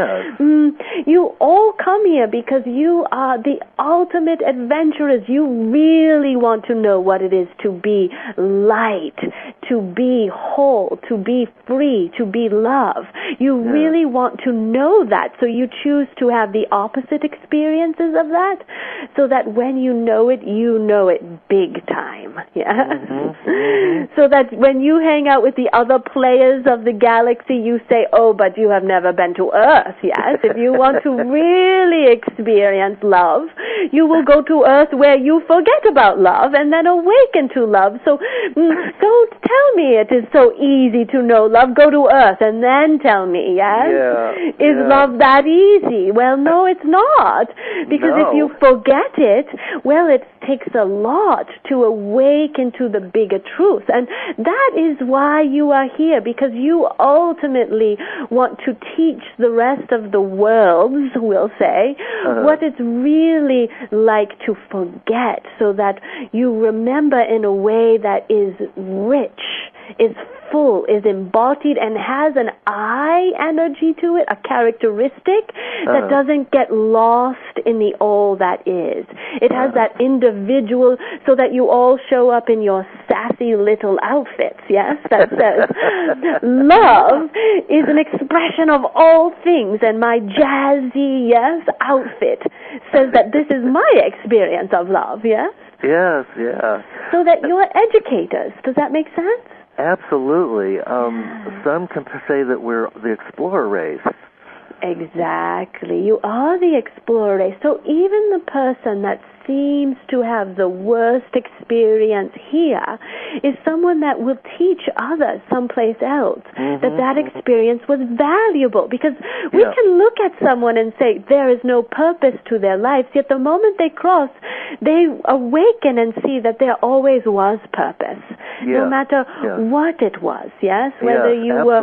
you all come here because you are the ultimate adventurers. You really want to know what it is to be light, to be whole, to be free, to be love. You really want to know that, so you choose to have the opposite experiences of that, so that when you know it big time. Yeah? So that when you hang out with the other players of the galaxy, you say, oh, but you have never been to Earth, yes? If you want to really experience love, you will go to Earth where you forget about love and then awaken to love. So don't tell me it is so easy to know love. Go to Earth and then tell me, yes? Is love that easy? Well, no, it's not. Because if you forget it, well, it takes a lot to awaken to the bigger truth. And that is why you are here, because you ultimately want to teach the rest of the worlds, we'll say, what it's really like to forget, so that you remember in a way that is rich, is full, is embodied, and has an I energy to it, a characteristic that doesn't get lost in the all that is. It has that individual, so that you all show up in your sassy little outfits, yes, that says, love is an expression of all things, and my jazzy, yes, outfit says that this is my experience of love, yes?
Yes, yeah.
So that you're educators. Does that make sense?
Absolutely. Some can say that we're the explorer race.
Exactly. You are the explorer race. So even the person that seems to have the worst experience here is someone that will teach others someplace else that experience was valuable, because we can look at someone and say there is no purpose to their lives, yet the moment they cross, they awaken and see that there always was purpose. no matter what it was, yes? Whether you were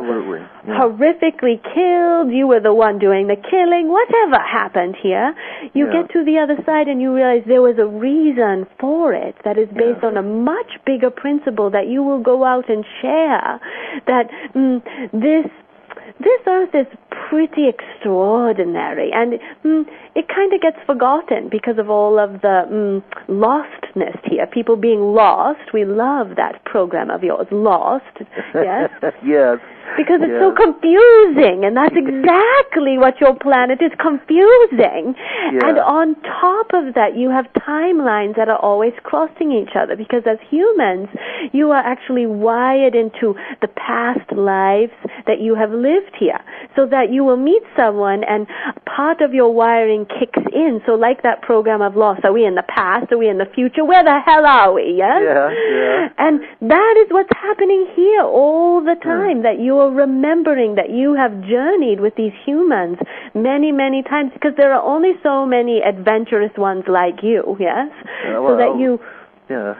horrifically killed, you were the one doing the killing, whatever happened here, you get to the other side and you realize there was a reason for it that is based on a much bigger principle that you will go out and share, that this earth is pretty extraordinary, and it kind of gets forgotten because of all of the lostness here. People being lost. We love that program of yours, Lost. Yes?
Yes.
Because it's so confusing, and that's exactly what your planet is, confusing. Yeah. And on top of that, you have timelines that are always crossing each other, because as humans, you are actually wired into the past lives that you have lived here, so that you will meet someone and part of your wiring kicks in. So like that program of Lost, are we in the past? Are we in the future? Where the hell are we? Yes?
Yeah.
And that is what's happening here all the time, that you are remembering that you have journeyed with these humans many, many times, because there are only so many adventurous ones like you, yes? So that you...
Yeah.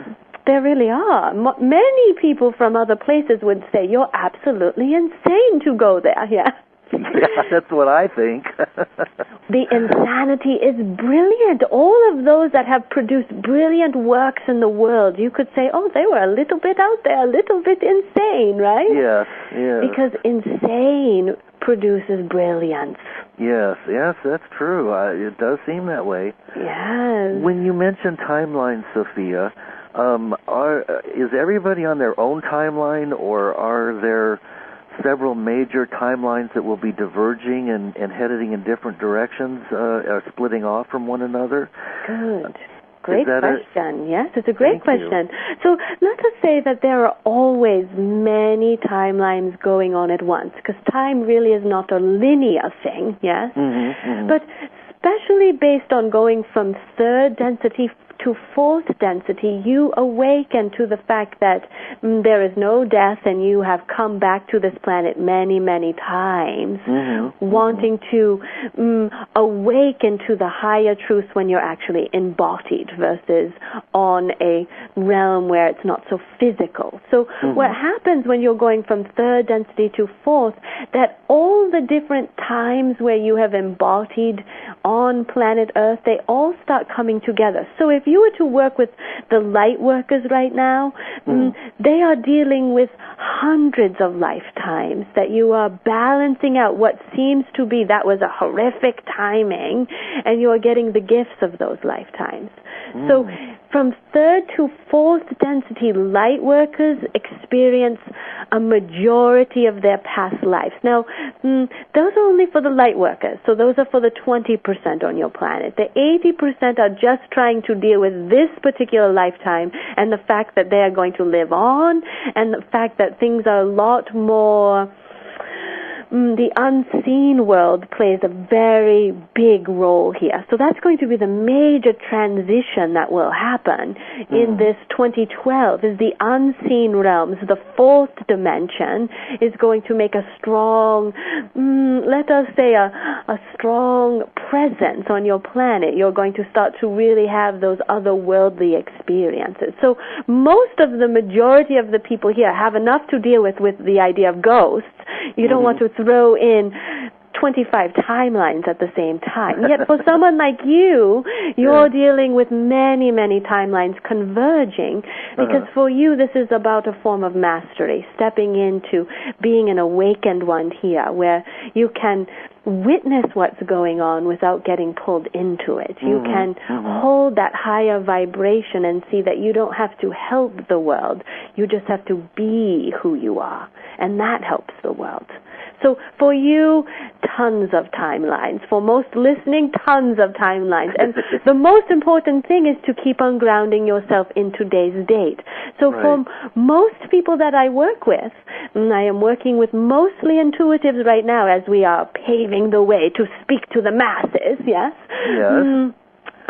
There really are. Many people from other places would say, you're absolutely insane to go there, yeah?
Yeah, that's what I think.
The insanity is brilliant. All of those that have produced brilliant works in the world, you could say, oh, they were a little bit out there, a little bit insane, right?
Yes.
Because insane produces brilliance.
Yes, that's true. It does seem that way.
Yes.
When you mention timelines, Sophia, is everybody on their own timeline, or are there several major timelines that will be diverging and heading in different directions, splitting off from one another?
Good. Great question. Yes, it's a great question. So let us say that there are always many timelines going on at once, because time really is not a linear thing, yes? But especially based on going from third density to fourth density, you awaken to the fact that there is no death, and you have come back to this planet many, many times, wanting to awaken to the higher truth when you're actually embodied versus on a realm where it's not so physical. So what happens when you're going from third density to fourth, that all the different times where you have embodied on planet Earth, they all start coming together. So if you were to work with the light workers right now, they are dealing with hundreds of lifetimes that you are balancing out what seems to be that was a horrific timing, and you are getting the gifts of those lifetimes. So from third to fourth density, light workers experience a majority of their past lives. Now, those are only for the light workers, so those are for the 20% on your planet. The 80% are just trying to deal with this particular lifetime and the fact that they are going to live on, and the fact that things are a lot more... the unseen world plays a very big role here. So that's going to be the major transition that will happen in this 2012, is the unseen realms. The fourth dimension is going to make a strong, let us say a strong presence on your planet. You're going to start to really have those otherworldly experiences. So most of the majority of the people here have enough to deal with the idea of ghosts. You don't want to throw in 25 timelines at the same time. Yet for someone like you, you're dealing with many, many timelines converging, because for you this is about a form of mastery, stepping into being an awakened one here, where you can witness what's going on without getting pulled into it. You can hold that higher vibration and see that you don't have to help the world. You just have to be who you are, and that helps the world. So for you, tons of timelines. For most listening, tons of timelines. And the most important thing is to keep on grounding yourself in today's date. So for most people that I work with, and I am working with mostly intuitives right now as we are paving the way to speak to the masses, yes?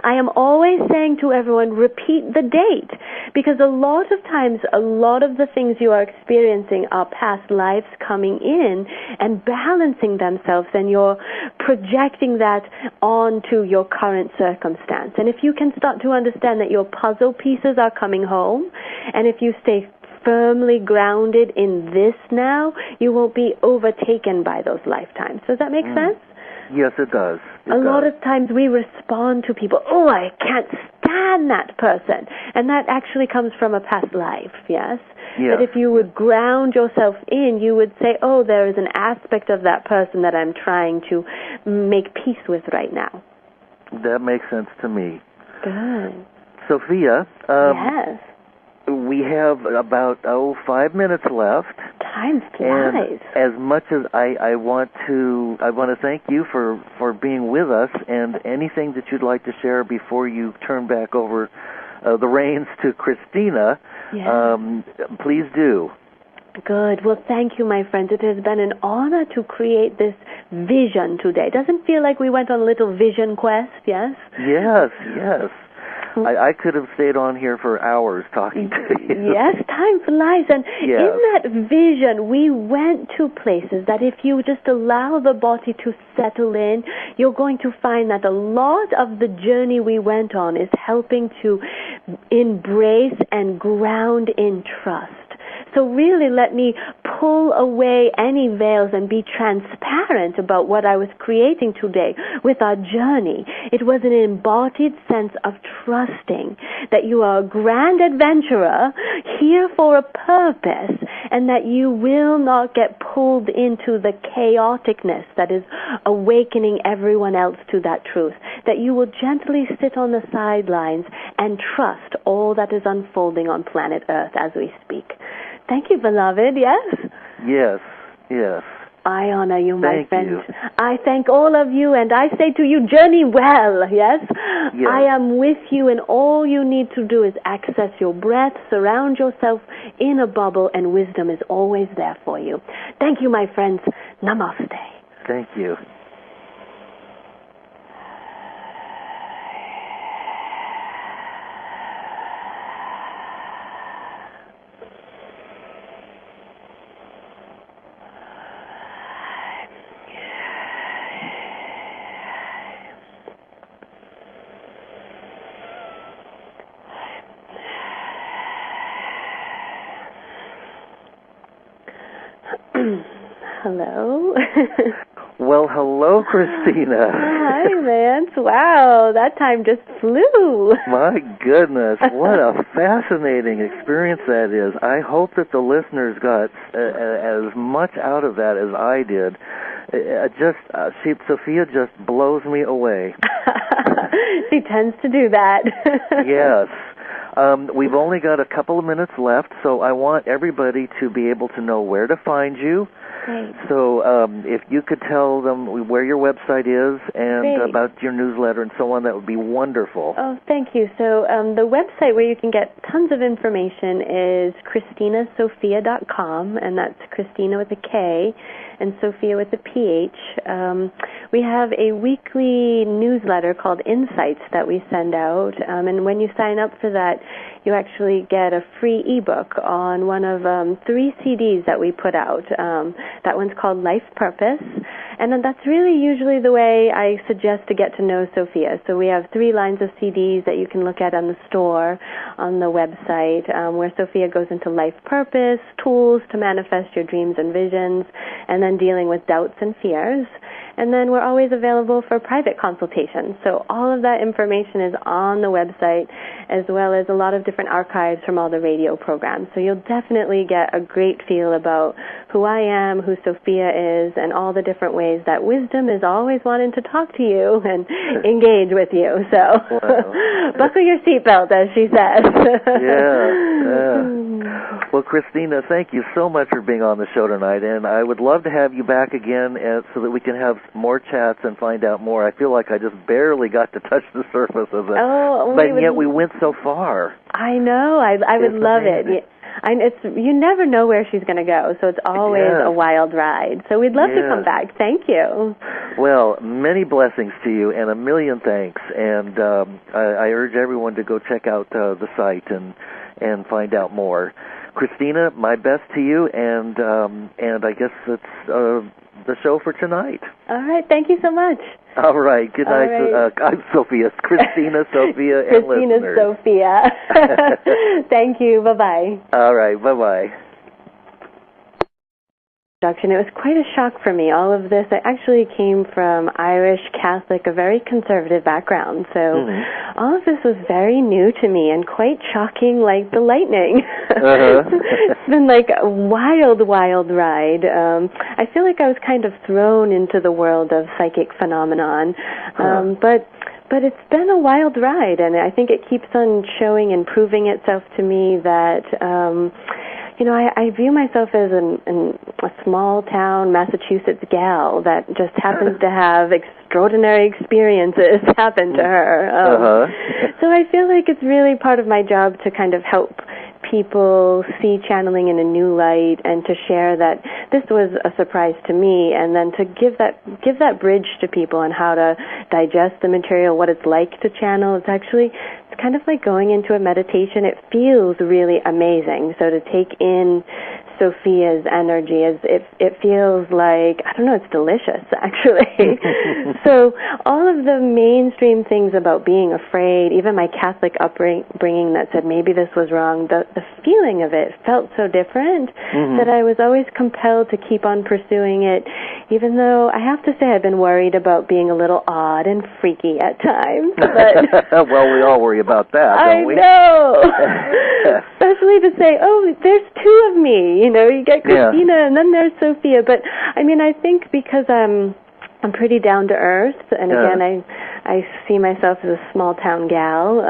I am always saying to everyone, repeat the date, because a lot of times, a lot of the things you are experiencing are past lives coming in and balancing themselves, and you're projecting that onto your current circumstance. And if you can start to understand that your puzzle pieces are coming home, and if you stay firmly grounded in this now, you won't be overtaken by those lifetimes. Does that make sense?
Yes, it does.
A lot of times we respond to people, oh, I can't stand that person. And that actually comes from a past life, yes? That if you would ground yourself in, you would say, oh, there is an aspect of that person that I'm trying to make peace with right now.
That makes sense to me.
Good.
Sophia,
yes.
We have about 5 minutes left.
Time flies.
And as much as I want to thank you for being with us, and anything that you'd like to share before you turn back over the reins to Kristina, please do.
Good. Well, thank you, my friends. It has been an honor to create this vision today. Doesn't feel like we went on a little vision quest, yes?
Yes, yes. I could have stayed on here for hours talking to you.
Yes, time flies. And in that vision, we went to places that if you just allow the body to settle in, you're going to find that a lot of the journey we went on is helping to embrace and ground in trust. So really let me pull away any veils and be transparent about what I was creating today with our journey. It was an embodied sense of trusting that you are a grand adventurer here for a purpose, and that you will not get pulled into the chaoticness that is awakening everyone else to that truth. That you will gently sit on the sidelines and trust all that is unfolding on planet Earth as we speak. Thank you, beloved, yes?
Yes, yes.
I honor you, my friend.
You.
I thank all of you, and I say to you, journey well, yes? I am with you, and all you need to do is access your breath, surround yourself in a bubble, and wisdom is always there for you. Thank you, my friends. Namaste.
Thank you.
Hello.
Well, hello, Kristina.
Hi, Lance. Wow, that time just flew.
My goodness, what a fascinating experience that is. I hope that the listeners got as much out of that as I did. Sophia just blows me away.
She tends to do that.
Yes. We've only got a couple of minutes left, so I want everybody to be able to know where to find you.
Great.
So if you could tell them where your website is and about your newsletter and so on, that would be wonderful.
Oh, thank you. So the website where you can get tons of information is KristinaSophia.com, and that's Kristina with a K and Sophia with a PH. We have a weekly newsletter called Insights that we send out, and when you sign up for that, you actually get a free ebook on one of 3 CDs that we put out. That one's called Life Purpose, and then that's really usually the way I suggest to get to know Sophia. So we have 3 lines of CDs that you can look at on the store, on the website, where Sophia goes into life purpose, tools to manifest your dreams and visions, and then dealing with doubts and fears. And then we're always available for private consultations. So all of that information is on the website, as well as a lot of different archives from all the radio programs. So you'll definitely get a great feel about who I am, who Sophia is, and all the different ways that wisdom is always wanting to talk to you and engage with you. So buckle your seatbelt, as she says.
Yeah. Well, Kristina, thank you so much for being on the show tonight, and I would love to have you back again so that we can have more chats and find out more. I feel like I just barely got to touch the surface of it, but yet we went so far.
I know. I would love it. You never know where she's going to go, so it's always a wild ride. So we'd love to come back. Thank you.
Well, many blessings to you, and a million thanks. And I urge everyone to go check out the site and find out more. Kristina, my best to you, and I guess it's the show for tonight.
All right. Thank you so much.
All right. Good night.
Right.
I'm Sophia. Kristina, Sophia, and listeners.
Kristina, Sophia. Thank you. Bye-bye.
All right. Bye-bye.
It was quite a shock for me. All of this, I actually came from Irish Catholic, a very conservative background. So all of this was very new to me and quite shocking, like the lightning. It's been like a wild, wild ride. I feel like I was kind of thrown into the world of psychic phenomenon. But it's been a wild ride, and I think it keeps on showing and proving itself to me that I view myself as a small-town Massachusetts gal that just happens to have extraordinary experiences happen to her. So I feel like it's really part of my job to kind of help people see channeling in a new light and to share that this was a surprise to me, and then to give that bridge to people on how to digest the material, what it's like to channel. It's kind of like going into a meditation. It feels really amazing. So to take in Sophia's energy, it feels like, I don't know, it's delicious, actually. So all of the mainstream things about being afraid, even my Catholic upbringing that said maybe this was wrong, the feeling of it felt so different that I was always compelled to keep on pursuing it, even though I have to say I've been worried about being a little odd and freaky at times. But
well, we all worry about that, don't we?
I know. Especially to say, oh, there's two of me. You get Kristina and then there's Sophia. But, I think because I'm pretty down to earth, and again, I see myself as a small-town gal,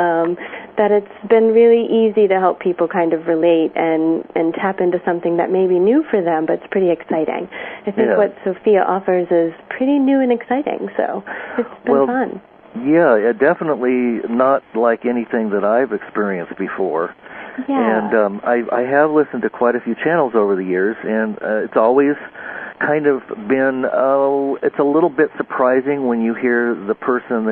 that it's been really easy to help people kind of relate and tap into something that may be new for them, but it's pretty exciting. I think what Sophia offers is pretty new and exciting, so it's been fun.
Yeah, definitely not like anything that I've experienced before.
Yeah.
And I have listened to quite a few channels over the years, and it's always kind of been, it's a little bit surprising when you hear the person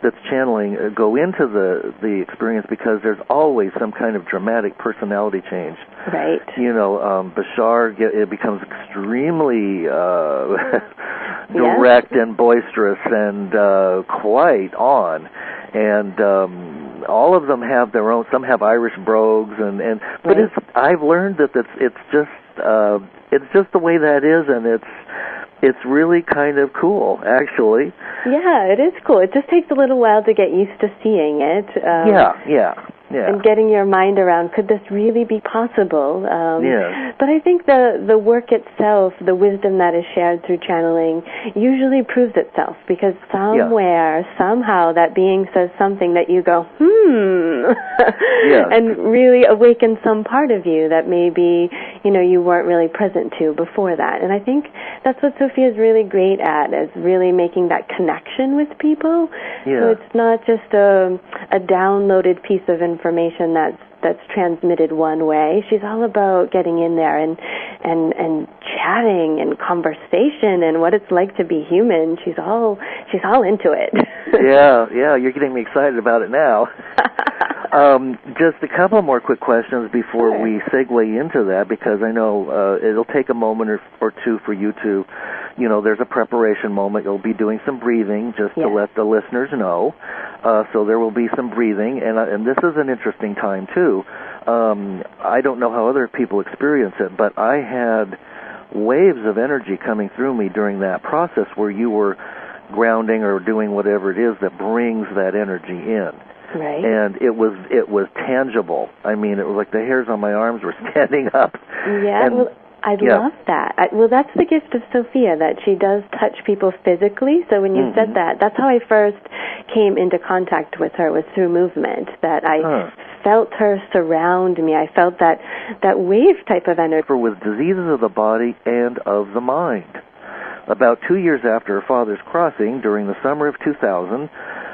that's channeling go into the experience, because there's always some kind of dramatic personality change.
Right.
Bashar, it becomes extremely direct and boisterous and quite on. And all of them have their own. Some have Irish brogues, but I've learned that it's just the way that is, and it's really kind of cool, actually.
Yeah, it is cool. It just takes a little while to get used to seeing it.
Yeah.
And getting your mind around, could this really be possible? But I think the work itself, the wisdom that is shared through channeling, usually proves itself, because somewhere, somehow, that being says something that you go, and really awakens some part of you that maybe, you weren't really present to before that. And I think that's what Sophia is really great at, is really making that connection with people. So it's not just a downloaded piece of information that's transmitted one way. She's all about getting in there and chatting and conversation and what it's like to be human. She's all into it.
Yeah, you're getting me excited about it now. Just a couple more quick questions before we segue into that, because I know it'll take a moment or two for you to, there's a preparation moment. You'll be doing some breathing just to let the listeners know. So there will be some breathing, and this is an interesting time too. I don't know how other people experience it, but I had waves of energy coming through me during that process where you were grounding or doing whatever it is that brings that energy in.
Right.
And it was tangible. I mean, it was like the hairs on my arms were standing up.
Yeah, I love that. That's the gift of Sophia, that she does touch people physically. So when you said that, that's how I first came into contact with her, was through movement, that I felt her surround me. I felt that wave type of energy.
With diseases of the body and of the mind. About 2 years after her father's crossing, during the summer of 2000,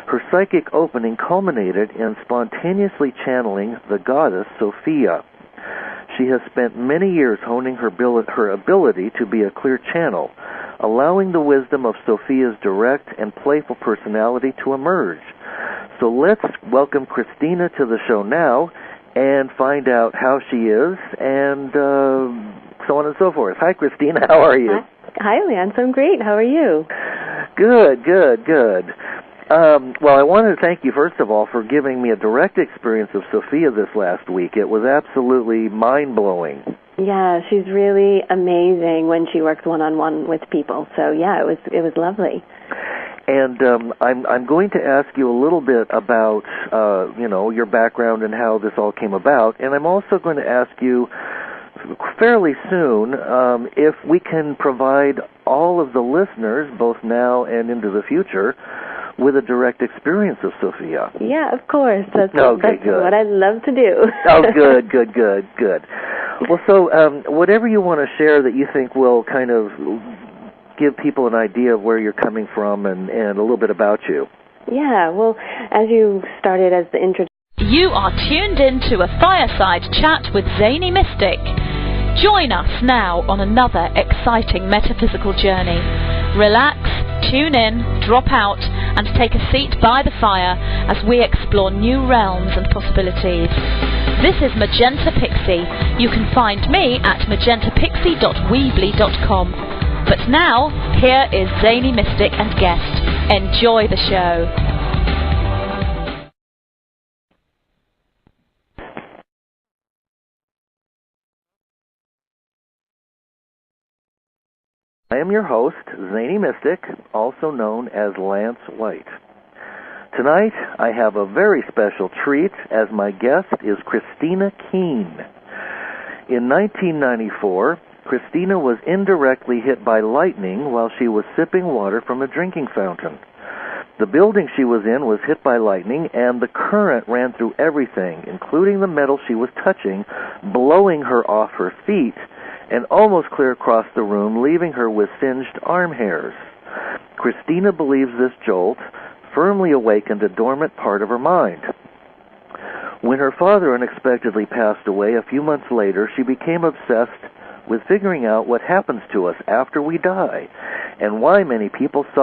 her psychic opening culminated in spontaneously channeling the goddess Sophia. She has spent many years honing her ability to be a clear channel, allowing the wisdom of Sophia's direct and playful personality to emerge. So let's welcome Kristina to the show now and find out how she is and so on and so forth. Hi, Kristina. How are you?
Hi, Lance. I'm great. How are you?
Good. Well, I wanted to thank you, first of all, for giving me a direct experience of Sophia this last week. It was absolutely mind-blowing.
Yeah, she's really amazing when she works one-on-one with people. So, yeah, it was lovely.
And I'm going to ask you a little bit about, your background and how this all came about. And I'm also going to ask you fairly soon if we can provide all of the listeners, both now and into the future, with a direct experience of Sophia.
Yeah, of course. That's
good.
What I'd love to do.
Oh, good. Well, so whatever you want to share that you think will kind of give people an idea of where you're coming from and a little bit about you.
Yeah, well, as you started as the introduction.
You are tuned in to a Fireside Chat with Zany Mystic. Join us now on another exciting metaphysical journey. Relax, tune in, drop out, and take a seat by the fire as we explore new realms and possibilities. This is Magenta Pixie. You can find me at magentapixie.weebly.com. But now, here is Zany Mystic and guest. Enjoy the show.
I am your host, Zany Mystic, also known as Lance White. Tonight, I have a very special treat, as my guest is Kristina Keane. In 1994, Kristina was indirectly hit by lightning while she was sipping water from a drinking fountain. The building she was in was hit by lightning, and the current ran through everything, including the metal she was touching, blowing her off her feet and almost clear across the room, leaving her with singed arm hairs. Kristina believes this jolt firmly awakened a dormant part of her mind. When her father unexpectedly passed away a few months later, she became obsessed with figuring out what happens to us after we die and why many people saw